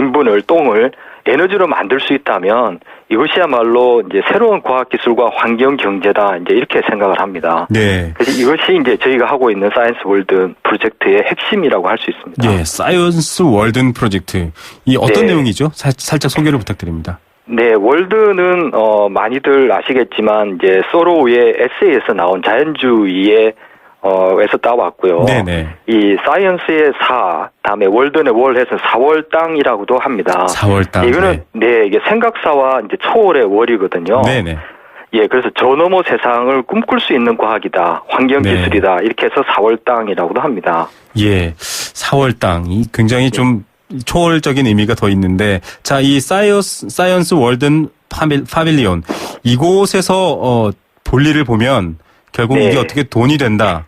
Speaker 10: 똥을 에너지로 만들 수 있다면 이것이야말로 이제 새로운 과학 기술과 환경 경제다 이제 이렇게 생각을 합니다.
Speaker 2: 네.
Speaker 10: 그래서 이것이 이제 저희가 하고 있는 사이언스 월든 프로젝트의 핵심이라고 할 수 있습니다.
Speaker 2: 예, 사이언스 월든 프로젝트. 이 어떤 내용이죠? 살짝 소개를 부탁드립니다.
Speaker 10: 네, 월드는 많이들 아시겠지만 이제 소로우의 에세이에서 나온 자연주의의 에서 따왔고요.
Speaker 2: 네네.
Speaker 10: 이 사이언스의 사, 다음에 월드의 월 해서 4월 땅이라고도 합니다.
Speaker 2: 4월 땅.
Speaker 10: 이거는 이게 생각사와 이제 초월의 월이거든요.
Speaker 2: 네네.
Speaker 10: 예, 그래서 저 너머 세상을 꿈꿀 수 있는 과학이다, 환경 기술이다, 이렇게 해서 4월 땅이라고도 합니다.
Speaker 2: 예, 4월 땅이 굉장히 좀 초월적인 의미가 더 있는데, 자, 이 사이언스 월든 파빌리온 이곳에서 볼일을 보면 결국 이게 어떻게 돈이 된다,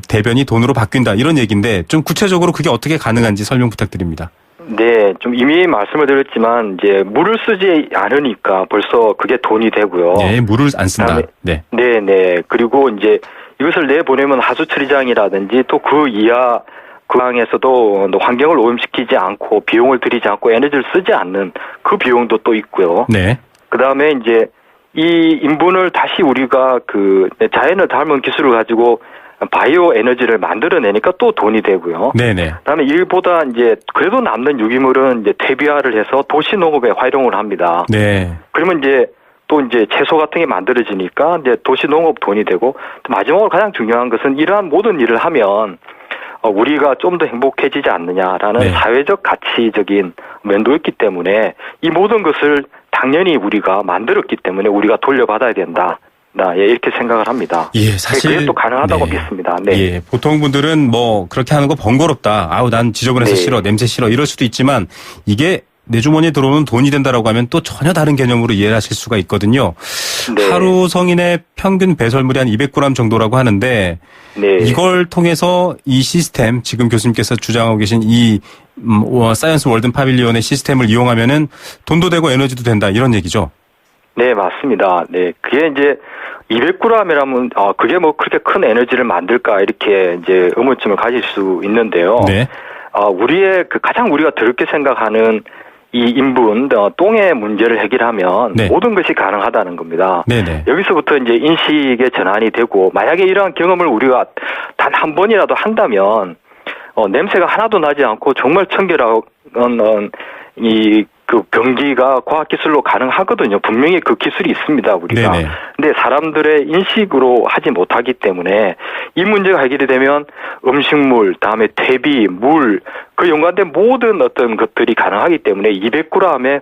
Speaker 2: 대변이 돈으로 바뀐다 이런 얘기인데 좀 구체적으로 그게 어떻게 가능한지 설명 부탁드립니다.
Speaker 10: 네, 좀 이미 말씀을 드렸지만 이제 물을 쓰지 않으니까 벌써 그게 돈이 되고요.
Speaker 2: 네, 물을 안 쓴다. 네.
Speaker 10: 네. 그리고 이제 이것을 내보내면 하수 처리장이라든지 또 그 이하 그 항에서도 환경을 오염시키지 않고 비용을 들이지 않고 에너지를 쓰지 않는 그 비용도 또 있고요.
Speaker 2: 네.
Speaker 10: 그다음에 이제 이 인분을 다시 우리가 그 자연을 닮은 기술을 가지고 바이오 에너지를 만들어내니까 또 돈이 되고요.
Speaker 2: 네네.
Speaker 10: 그다음에 이보다 이제 그래도 남는 유기물은 이제 퇴비화를 해서 도시 농업에 활용을 합니다.
Speaker 2: 네.
Speaker 10: 그러면 이제 또 이제 채소 같은 게 만들어지니까 이제 도시 농업 돈이 되고, 또 마지막으로 가장 중요한 것은 이러한 모든 일을 하면 우리가 좀 더 행복해지지 않느냐라는 사회적 가치적인 면도 있기 때문에 이 모든 것을 당연히 우리가 만들었기 때문에 우리가 돌려받아야 된다. 이렇게 생각을 합니다.
Speaker 2: 예, 사실
Speaker 10: 그게 또 가능하다고 믿습니다. 네.
Speaker 2: 예, 보통 분들은 뭐 그렇게 하는 거 번거롭다. 아우, 난 지저분해서 싫어, 냄새 싫어 이럴 수도 있지만 이게 내 주머니에 들어오는 돈이 된다라고 하면 또 전혀 다른 개념으로 이해를 하실 수가 있거든요. 하루 성인의 평균 배설물이 한 200g 정도라고 하는데 이걸 통해서 이 시스템, 지금 교수님께서 주장하고 계신 이 사이언스 월든 파빌리온의 시스템을 이용하면은 돈도 되고 에너지도 된다 이런 얘기죠.
Speaker 10: 네, 맞습니다. 네, 그게 이제 200g이라면 그게 뭐 그렇게 큰 에너지를 만들까 이렇게 이제 의문점을 가질 수 있는데요.
Speaker 2: 네.
Speaker 10: 우리의 그 가장 우리가 더럽게 생각하는 이 인분 똥의 문제를 해결하면 모든 것이 가능하다는 겁니다.
Speaker 2: 네네.
Speaker 10: 여기서부터 이제 인식의 전환이 되고, 만약에 이러한 경험을 우리가 단 한 번이라도 한다면 냄새가 하나도 나지 않고 정말 청결한 그 변기가 과학기술로 가능하거든요. 분명히 그 기술이 있습니다, 우리가.
Speaker 2: 네네.
Speaker 10: 근데 사람들의 인식으로 하지 못하기 때문에 이 문제가 해결이 되면 음식물, 다음에 퇴비, 물, 그 연관된 모든 어떤 것들이 가능하기 때문에 200g에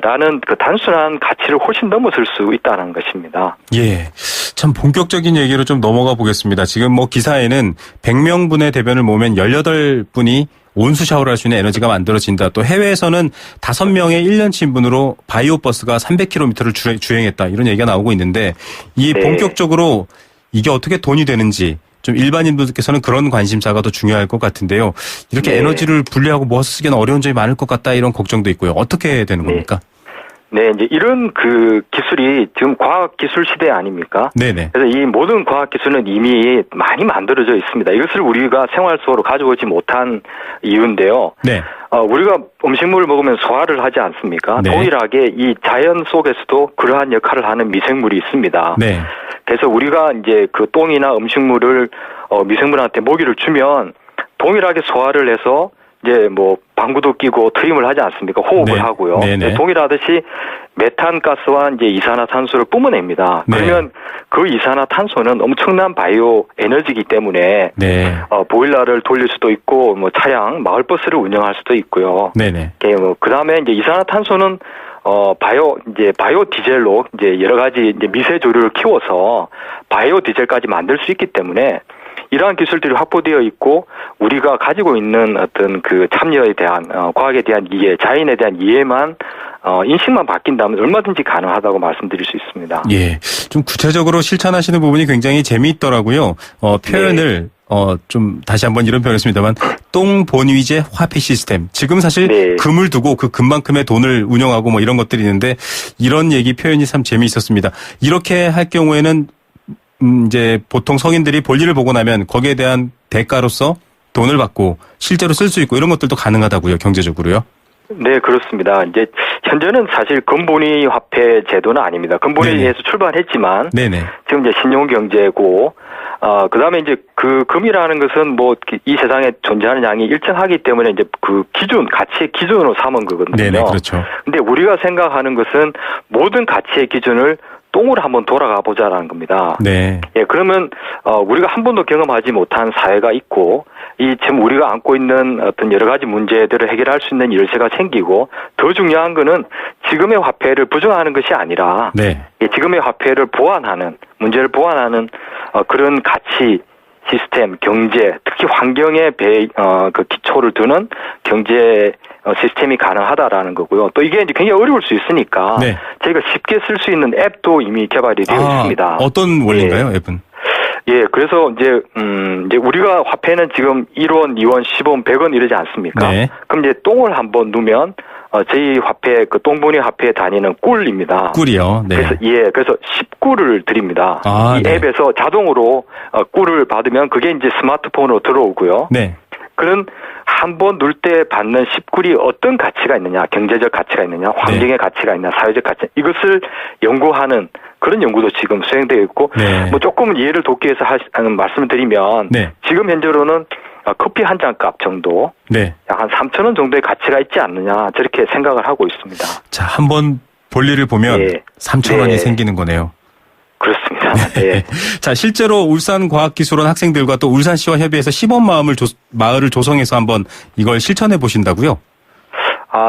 Speaker 10: 라는 그 단순한 가치를 훨씬 넘어설 수 있다는 것입니다.
Speaker 2: 예. 참 본격적인 얘기로 좀 넘어가 보겠습니다. 지금 뭐 기사에는 100명분의 대변을 모으면 18분이 온수 샤워를 할 수 있는 에너지가 만들어진다. 또 해외에서는 5명의 1년치 인분으로 바이오 버스가 300km를 주행했다. 이런 얘기가 나오고 있는데 이 본격적으로 이게 어떻게 돈이 되는지 좀 일반인분들께서는 그런 관심사가 더 중요할 것 같은데요. 이렇게 에너지를 분리하고 모아서 쓰기는 어려운 점이 많을 것 같다. 이런 걱정도 있고요. 어떻게 되는 겁니까?
Speaker 10: 네, 이제 이런 그 기술이 지금 과학기술 시대 아닙니까?
Speaker 2: 네네.
Speaker 10: 그래서 이 모든 과학기술은 이미 많이 만들어져 있습니다. 이것을 우리가 생활 속으로 가져오지 못한 이유인데요.
Speaker 2: 네.
Speaker 10: 우리가 음식물을 먹으면 소화를 하지 않습니까?
Speaker 2: 네.
Speaker 10: 동일하게 이 자연 속에서도 그러한 역할을 하는 미생물이 있습니다.
Speaker 2: 네.
Speaker 10: 그래서 우리가 이제 그 똥이나 음식물을 미생물한테 먹이를 주면 동일하게 소화를 해서 이제 뭐 방구도 끼고 트림을 하지 않습니까? 호흡을 하고요.
Speaker 2: 네네.
Speaker 10: 동일하듯이 메탄가스와 이제 이산화탄소를 뿜어냅니다. 그러면 그 이산화탄소는 엄청난 바이오 에너지이기 때문에 보일러를 돌릴 수도 있고 뭐 차량, 마을버스를 운영할 수도 있고요.
Speaker 2: 네네.
Speaker 10: 그다음에 이제 이산화탄소는 바이오 디젤로 이제 여러 가지 이제 미세 조류를 키워서 바이오 디젤까지 만들 수 있기 때문에 이러한 기술들이 확보되어 있고 우리가 가지고 있는 어떤 그 참여에 대한 과학에 대한 이해, 자연에 대한 이해만 인식만 바뀐다면 얼마든지 가능하다고 말씀드릴 수 있습니다.
Speaker 2: 예, 좀 구체적으로 실천하시는 부분이 굉장히 재미있더라고요. 표현을 좀 다시 한번 이런 표현을 했습니다만 똥 본위제 화폐 시스템. 지금 사실 금을 두고 그 금만큼의 돈을 운영하고 뭐 이런 것들이 있는데 이런 얘기 표현이 참 재미있었습니다. 이렇게 할 경우에는 이제 보통 성인들이 볼일을 보고 나면 거기에 대한 대가로서 돈을 받고 실제로 쓸 수 있고 이런 것들도 가능하다고요, 경제적으로요?
Speaker 10: 네, 그렇습니다. 이제 현재는 사실 금본위 화폐 제도는 아닙니다. 금본위에서 출발했지만 지금 이제 신용경제고 그다음에 이제 그 금이라는 것은 뭐 이 세상에 존재하는 양이 일정하기 때문에 이제 그 기준, 가치의 기준으로 삼은 거거든요.
Speaker 2: 네네, 그렇죠.
Speaker 10: 근데 우리가 생각하는 것은 모든 가치의 기준을 똥으로 한번 돌아가 보자라는 겁니다.
Speaker 2: 네.
Speaker 10: 예, 그러면 우리가 한 번도 경험하지 못한 사회가 있고 이 지금 우리가 안고 있는 어떤 여러 가지 문제들을 해결할 수 있는 열쇠가 생기고 더 중요한 거는 지금의 화폐를 부정하는 것이 아니라
Speaker 2: 네.
Speaker 10: 예, 지금의 화폐를 보완하는 문제를 보완하는 그런 가치 시스템, 경제, 특히 환경에 그 기초를 두는 경제 시스템이 가능하다라는 거고요. 또 이게 이제 굉장히 어려울 수 있으니까
Speaker 2: 네.
Speaker 10: 저희가 쉽게 쓸 수 있는 앱도 이미 개발이 되어 있습니다.
Speaker 2: 어떤 원리인가요, 앱은?
Speaker 10: 예, 그래서 이제 우리가 화폐는 지금 1원, 2원, 10원, 100원 이러지 않습니까?
Speaker 2: 네.
Speaker 10: 그럼 이제 똥을 한번 누면 저희 화폐 그 똥분이 화폐의 단위는 꿀입니다.
Speaker 2: 꿀이요. 네.
Speaker 10: 그래서 10꿀을 드립니다. 이
Speaker 2: 네.
Speaker 10: 앱에서 자동으로 꿀을 받으면 그게 이제 스마트폰으로 들어오고요.
Speaker 2: 네.
Speaker 10: 그런 한 번 눌 때 받는 10꿀이 어떤 가치가 있느냐, 경제적 가치가 있느냐, 환경의 가치가 있느냐, 사회적 가치, 이것을 연구하는 그런 연구도 지금 수행되어 있고, 뭐 조금 이해를 돕기 위해서 하는 말씀을 드리면, 지금 현재로는 커피 한 잔 값 정도, 약 한 3,000원 정도의 가치가 있지 않느냐, 저렇게 생각을 하고 있습니다.
Speaker 2: 자, 한번 볼일을 보면 3,000원이 생기는 거네요.
Speaker 10: 그렇습니다.
Speaker 2: 네. 자, 실제로 울산과학기술원 학생들과 또 울산시와 협의해서 시범 마을을 조성해서 한번 이걸 실천해 보신다고요?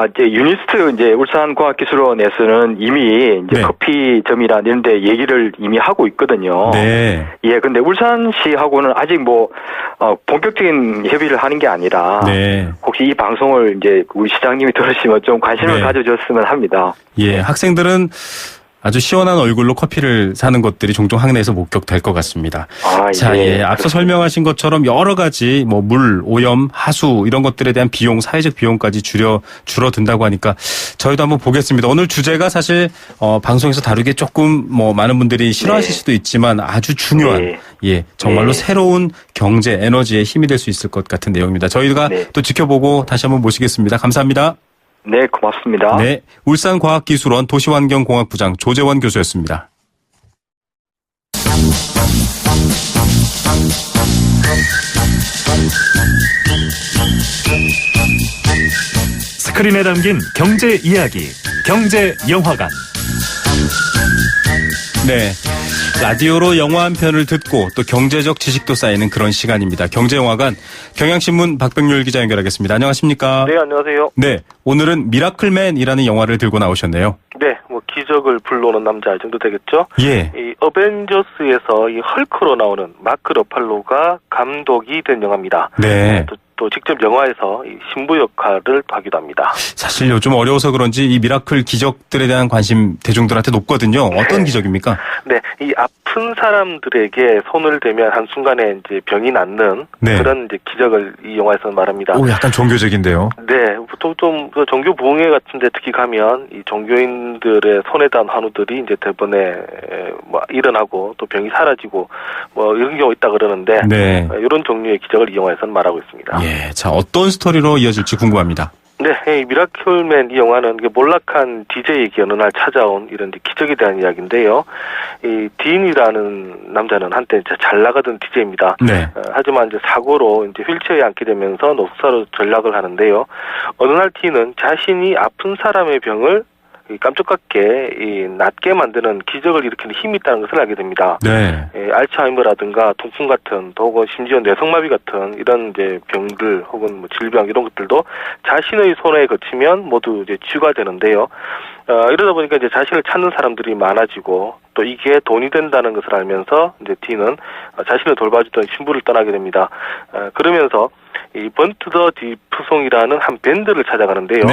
Speaker 10: 이제 유니스트 이제 울산과학기술원에서는 이미 이제 커피점이나 이런 데 얘기를 이미 하고 있거든요.
Speaker 2: 네.
Speaker 10: 예, 근데 울산시하고는 아직 뭐 본격적인 협의를 하는 게 아니라 혹시 이 방송을 이제 우리 시장님이 들으시면 좀 관심을 가져줬으면 합니다.
Speaker 2: 예, 학생들은 아주 시원한 얼굴로 커피를 사는 것들이 종종 학내에서 목격될 것 같습니다. 자, 앞서 설명하신 것처럼 여러 가지 뭐 물, 오염, 하수 이런 것들에 대한 비용, 사회적 비용까지 줄어든다고 하니까 저희도 한번 보겠습니다. 오늘 주제가 사실 방송에서 다루기에 조금 뭐 많은 분들이 싫어하실 수도 있지만 아주 중요한 정말로 새로운 경제, 에너지의 힘이 될 수 있을 것 같은 내용입니다. 저희가 또 지켜보고 다시 한번 모시겠습니다. 감사합니다.
Speaker 10: 네, 고맙습니다.
Speaker 2: 네, 울산과학기술원 도시환경공학부장 조재원 교수였습니다.
Speaker 9: 스크린에 담긴 경제 이야기, 경제 영화관.
Speaker 2: 네. 라디오로 영화 한 편을 듣고 또 경제적 지식도 쌓이는 그런 시간입니다. 경제영화관 경향신문 박병률 기자 연결하겠습니다. 안녕하십니까?
Speaker 11: 네, 안녕하세요.
Speaker 2: 네, 오늘은 미라클맨이라는 영화를 들고 나오셨네요.
Speaker 11: 네, 뭐 기적을 불러오는 남자 정도 되겠죠?
Speaker 2: 예.
Speaker 11: 이 어벤져스에서 이 헐크로 나오는 마크 러팔로가 감독이 된 영화입니다.
Speaker 2: 네.
Speaker 11: 또 직접 영화에서 이 신부 역할을 하기도 합니다.
Speaker 2: 사실 요즘 어려워서 그런지 이 미라클 기적들에 대한 관심 대중들한테 높거든요. 어떤 기적입니까?
Speaker 11: 네, 이 아픈 사람들에게 손을 대면 한순간에 이제 병이 낫는 그런 이제 기적을 이 영화에서는 말합니다.
Speaker 2: 오, 약간 종교적인데요.
Speaker 11: 네, 보통 좀 종교 부흥회 같은데 특히 가면 이 종교인들의 손에 단 환우들이 이제 대번에 뭐 일어나고 또 병이 사라지고 뭐 이런 경우 있다 그러는데 이런 종류의 기적을 이 영화에서는 말하고 있습니다.
Speaker 2: 예, 자 어떤 스토리로 이어질지 궁금합니다.
Speaker 11: 네, 이 미라클맨 이 영화는 몰락한 DJ에게 어느 날 찾아온 이런 기적에 대한 이야기인데요. 이 딘이라는 남자는 한때 잘 나가던 DJ입니다. 하지만 이제 사고로 이제 휠체어에 앉게 되면서 노숙사로 전락을 하는데요. 어느 날 딘은 자신이 아픈 사람의 병을 깜짝같게 낫게 만드는 기적을 일으키는 힘이 있다는 것을 알게 됩니다. 알츠하이머라든가 동풍 같은, 혹은 심지어 뇌성마비 같은 이런 이제 병들 혹은 뭐 질병 이런 것들도 자신의 손에 거치면 모두 이제 치유가 되는데요. 이러다 보니까 이제 자신을 찾는 사람들이 많아지고 또 이게 돈이 된다는 것을 알면서 이제 딘은 자신을 돌봐주던 신부를 떠나게 됩니다. 그러면서 이 번트 더 디프송이라는 한 밴드를 찾아가는데요.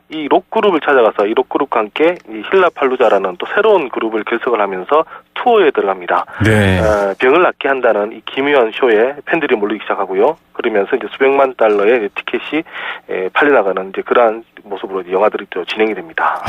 Speaker 11: 이 록그룹을 찾아가서 이 록그룹과 함께 이 힐라팔루자라는 또 새로운 그룹을 결성을 하면서 투어에 들어갑니다. 병을 낫게 한다는 이 기묘한 쇼에 팬들이 몰리기 시작하고요. 그러면서 이제 수백만 달러의 티켓이 팔려나가는 이제 그러한 모습으로 영화들이 또 진행이 됩니다.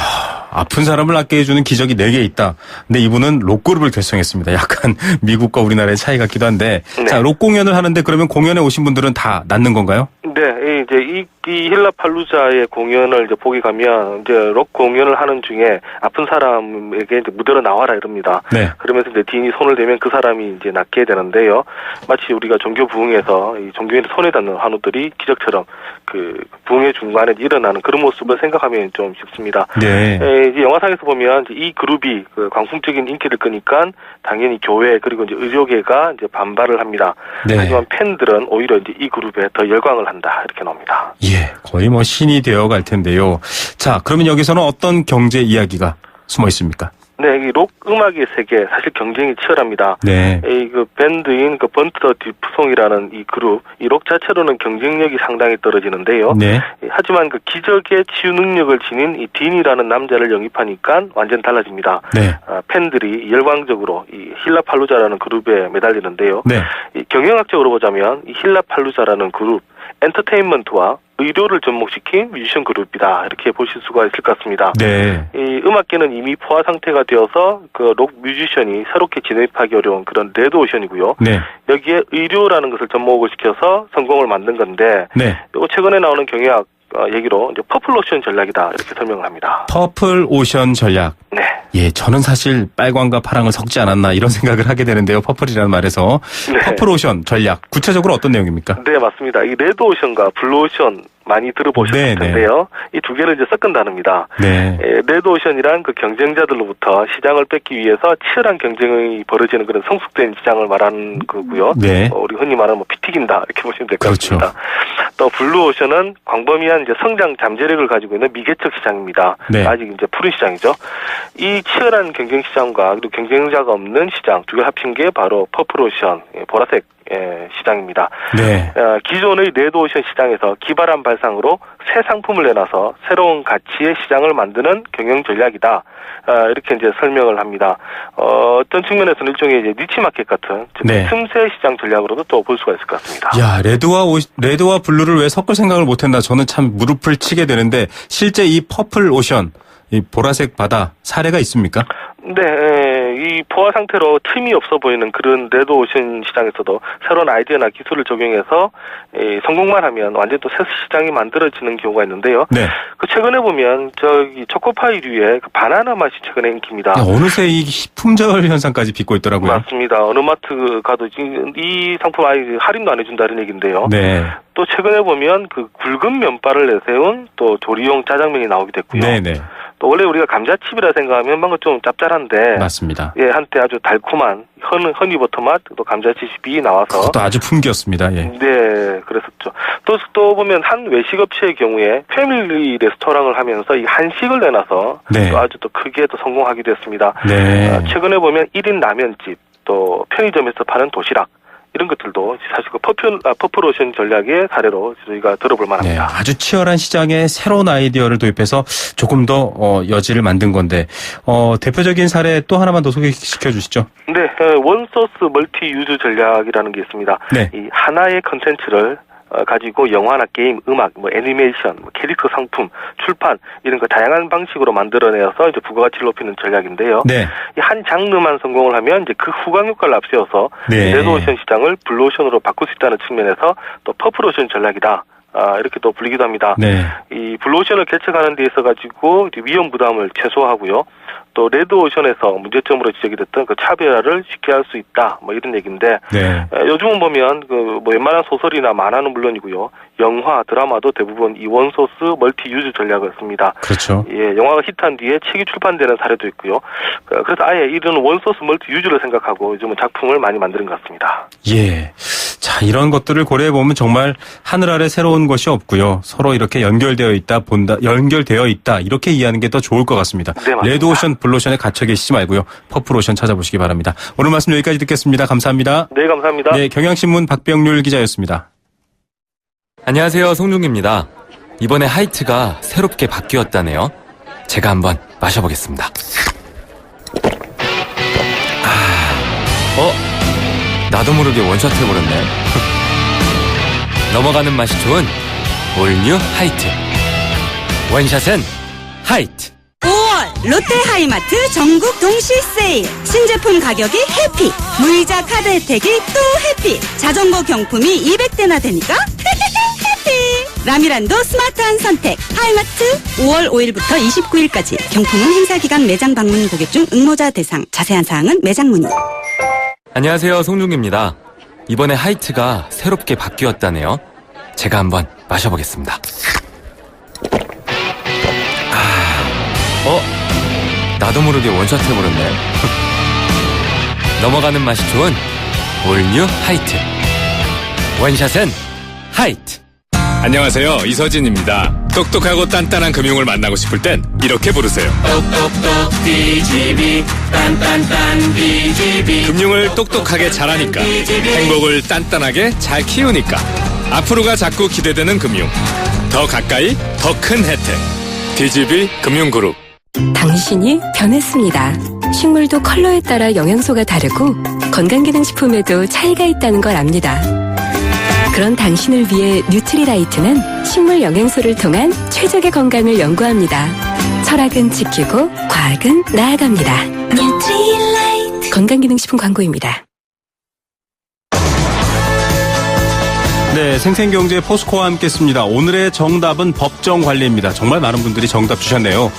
Speaker 2: 아픈 사람을 낫게 해주는 기적이 4개 있다. 근데 이분은 록그룹을 결성했습니다. 약간 미국과 우리나라의 차이 같기도 한데. 자, 록 공연을 하는데 그러면 공연에 오신 분들은 다 낫는 건가요?
Speaker 11: 네, 이제 이 이 힐라팔루자의 공연을 이제 보기 가면 이제 록 공연을 하는 중에 아픈 사람에게 이제 무대로 나와라 이럽니다.
Speaker 2: 네.
Speaker 11: 그러면서 이제 딘이 손을 대면 그 사람이 이제 낫게 되는데요. 마치 우리가 종교 부흥에서 이 종교인의 손에 닿는 환우들이 기적처럼 그 부흥의 중간에 일어나는 그런 모습을 생각하면 좀 쉽습니다.
Speaker 2: 네.
Speaker 11: 이제 영화상에서 보면 이제 이 그룹이 그 광풍적인 인기를 끄니까 당연히 교회 그리고 이제 의료계가 이제 반발을 합니다.
Speaker 2: 네.
Speaker 11: 하지만 팬들은 오히려 이제 이 그룹에 더 열광을 한다 이렇게 나옵니다.
Speaker 2: 예, 거의 뭐 신이 되어 갈 텐데요. 자, 그러면 여기서는 어떤 경제 이야기가 숨어 있습니까?
Speaker 11: 네, 이 록 음악의 세계 사실 경쟁이 치열합니다.
Speaker 2: 네.
Speaker 11: 이 그 밴드인 그 번트 더 딥송이라는 이 그룹, 이 록 자체로는 경쟁력이 상당히 떨어지는데요.
Speaker 2: 네.
Speaker 11: 하지만 그 기적의 치유 능력을 지닌 이 딘이라는 남자를 영입하니까 완전 달라집니다.
Speaker 2: 네.
Speaker 11: 팬들이 열광적으로 이 힐라팔루자라는 그룹에 매달리는데요.
Speaker 2: 네.
Speaker 11: 이 경영학적으로 보자면 이 힐라팔루자라는 그룹 엔터테인먼트와 의료를 접목시킨 뮤지션 그룹이다 이렇게 보실 수가 있을 것 같습니다.
Speaker 2: 네.
Speaker 11: 이 음악계는 이미 포화 상태가 되어서 그 록 뮤지션이 새롭게 진입하기 어려운 그런 레드오션이고요.
Speaker 2: 네.
Speaker 11: 여기에 의료라는 것을 접목을 시켜서 성공을 만든 건데,
Speaker 2: 네.
Speaker 11: 이거 최근에 나오는 경영학 얘기로 이제 퍼플오션 전략이다 이렇게 설명을 합니다.
Speaker 2: 퍼플 오션 전략.
Speaker 11: 네.
Speaker 2: 예, 저는 사실 빨강과 파랑을 섞지 않았나 이런 생각을 하게 되는데요. 퍼플이라는 말에서.
Speaker 11: 네.
Speaker 2: 퍼플 오션 전략. 구체적으로 어떤 내용입니까?
Speaker 11: 네, 맞습니다. 이 레드오션과 블루오션 많이 들어보셨을 텐데요. 이 두 개를 이제 섞은 단어입니다.
Speaker 2: 네.
Speaker 11: 레드오션이란 그 경쟁자들로부터 시장을 뺏기 위해서 치열한 경쟁이 벌어지는 그런 성숙된 시장을 말하는 거고요.
Speaker 2: 네.
Speaker 11: 우리 흔히 말하는 뭐 피 튀긴다 이렇게 보시면 될 것
Speaker 2: 그렇죠.
Speaker 11: 같습니다. 또 블루오션은 광범위한 이제 성장 잠재력을 가지고 있는 미개척 시장입니다.
Speaker 2: 네.
Speaker 11: 아직 이제 푸른 시장이죠. 이 치열한 경쟁 시장과 그리고 경쟁자가 없는 시장 두 개 합친 게 바로 퍼플오션, 보라색 시장입니다.
Speaker 2: 네.
Speaker 11: 기존의 레드오션 시장에서 기발한 발상으로 새 상품을 내놔서 새로운 가치의 시장을 만드는 경영 전략이다. 이렇게 이제 설명을 합니다. 어떤 측면에서는 일종의 이제 니치마켓 같은
Speaker 2: 네.
Speaker 11: 틈새 시장 전략으로도 또 볼 수가 있을 것 같습니다.
Speaker 2: 야, 레드와 블루를 왜 섞을 생각을 못했나 저는 참 무릎을 치게 되는데 실제 이 퍼플 오션, 이 보라색 바다 사례가 있습니까?
Speaker 11: 네, 이 포화 상태로 틈이 없어 보이는 그런 레드오션 시장에서도 새로운 아이디어나 기술을 적용해서 성공만 하면 완전 또 새 시장이 만들어지는 경우가 있는데요.
Speaker 2: 네.
Speaker 11: 그 최근에 보면 저기 초코파이류의 그 바나나 맛이 최근에 인기입니다.
Speaker 2: 야, 어느새 이 품절 현상까지 빚고 있더라고요.
Speaker 11: 맞습니다. 어느 마트 가도 지금 이 상품 아예 할인도 안 해준다는 얘기인데요.
Speaker 2: 네.
Speaker 11: 또 최근에 보면 그 굵은 면발을 내세운 또 조리용 짜장면이 나오게 됐고요.
Speaker 2: 네네.
Speaker 11: 또 원래 우리가 감자칩이라 생각하면 뭔가 좀 짭짤한데,
Speaker 2: 맞습니다.
Speaker 11: 예, 한때 아주 달콤한 허니버터 맛, 또 감자칩이 나와서
Speaker 2: 그것도 아주 풍기였습니다. 예.
Speaker 11: 네, 그랬었죠. 또 보면 한 외식업체의 경우에 패밀리 레스토랑을 하면서 이 한식을 내놔서
Speaker 2: 네.
Speaker 11: 또 아주 또 크게 또 성공하기도 했습니다.
Speaker 2: 네.
Speaker 11: 최근에 보면 1인 라면집, 또 편의점에서 파는 도시락, 이런 것들도 사실 그 퍼플오션 전략의 사례로 저희가 들어볼 만합니다.
Speaker 2: 네, 아주 치열한 시장에 새로운 아이디어를 도입해서 조금 더 여지를 만든 건데 대표적인 사례 또 하나만 더 소개시켜 주시죠.
Speaker 11: 네, 원소스 멀티 유즈 전략이라는 게 있습니다.
Speaker 2: 네.
Speaker 11: 이 하나의 컨텐츠를 가지고 영화나 게임, 음악, 뭐 애니메이션, 뭐 캐릭터 상품, 출판 이런 거 다양한 방식으로 만들어내서 이제 부가가치를 높이는 전략인데요.
Speaker 2: 네.
Speaker 11: 이 한 장르만 성공을 하면 이제 그 후광 효과를 앞세워서
Speaker 2: 네.
Speaker 11: 레드오션 시장을 블루오션으로 바꿀 수 있다는 측면에서 또 퍼플오션 전략이다. 이렇게 또 불리기도 합니다.
Speaker 2: 네.
Speaker 11: 이 블루오션을 개척하는 데 있어 가지고 위험 부담을 최소화하고요. 또 레드오션에서 문제점으로 지적이 됐던 그 차별화를 쉽게 할 수 있다. 뭐 이런 얘기인데
Speaker 2: 네.
Speaker 11: 요즘은 보면 그 뭐 웬만한 소설이나 만화는 물론이고요. 영화, 드라마도 대부분 이 원소스 멀티 유즈 전략을 씁니다.
Speaker 2: 그렇죠.
Speaker 11: 예, 영화가 히트한 뒤에 책이 출판되는 사례도 있고요. 그래서 아예 이런 원소스 멀티 유즈를 생각하고 요즘은 작품을 많이 만드는 것 같습니다.
Speaker 2: 예. 자, 이런 것들을 고려해 보면 정말 하늘 아래 새로운 것이 없고요. 서로 이렇게 연결되어 있다 이렇게 이해하는 게 더 좋을 것 같습니다.
Speaker 11: 네, 맞습니다.
Speaker 2: 레드오션, 블루오션에 갇혀 계시지 말고요. 퍼플오션 찾아보시기 바랍니다. 오늘 말씀 여기까지 듣겠습니다. 감사합니다.
Speaker 11: 네, 감사합니다.
Speaker 2: 네, 경향신문 박병률 기자였습니다.
Speaker 3: 안녕하세요, 송중기입니다. 이번에 하이트가 새롭게 바뀌었다네요. 제가 한번 마셔보겠습니다. 나도 모르게 원샷 해버렸네. 넘어가는 맛이 좋은 올뉴 하이트. 원샷은 하이트.
Speaker 12: 5월 롯데하이마트 전국 동시 세일. 신제품 가격이 해피. 무이자 카드 혜택이 또 해피. 자전거 경품이 200대나 되니까 해피. 라미란도 스마트한 선택 하이마트 5월 5일부터 29일까지 경품은 행사기간 매장 방문 고객 중 응모자 대상. 자세한 사항은 매장 문의.
Speaker 3: 안녕하세요, 송중기입니다. 이번에 하이트가 새롭게 바뀌었다네요. 제가 한번 마셔보겠습니다. 나도 모르게 원샷 해버렸네. 넘어가는 맛이 좋은 올뉴 하이트. 원샷은 하이트.
Speaker 13: 안녕하세요, 이서진입니다. 똑똑하고 단단한 금융을 만나고 싶을 땐 이렇게 부르세요. 똑똑똑 DGB 딴딴딴 DGB. 금융을 똑똑하게 잘하니까, 행복을 단단하게 잘 키우니까 앞으로가 자꾸 기대되는 금융, 더 가까이 더 큰 혜택. DGB 금융그룹.
Speaker 14: 당신이 변했습니다. 식물도 컬러에 따라 영양소가 다르고 건강기능식품에도 차이가 있다는 걸 압니다. 그런 당신을 위해 뉴트리라이트는 식물 영양소를 통한 최적의 건강을 연구합니다. 철학은 지키고 과학은 나아갑니다. 뉴트리라이트. 건강기능식품 광고입니다.
Speaker 2: 네, 생생경제 포스코와 함께했습니다. 오늘의 정답은 법정관리입니다. 정말 많은 분들이 정답 주셨네요.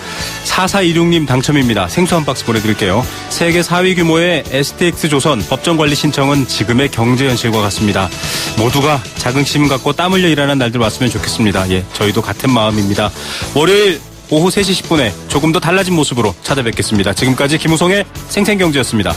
Speaker 2: 4426님 당첨입니다. 생수 한 박스 보내드릴게요. 세계 4위 규모의 STX조선 법정관리 신청은 지금의 경제 현실과 같습니다. 모두가 자긍심 갖고 땀 흘려 일하는 날들 왔으면 좋겠습니다. 예, 저희도 같은 마음입니다. 월요일 오후 3시 10분에 조금 더 달라진 모습으로 찾아뵙겠습니다. 지금까지 김우성의 생생경제였습니다.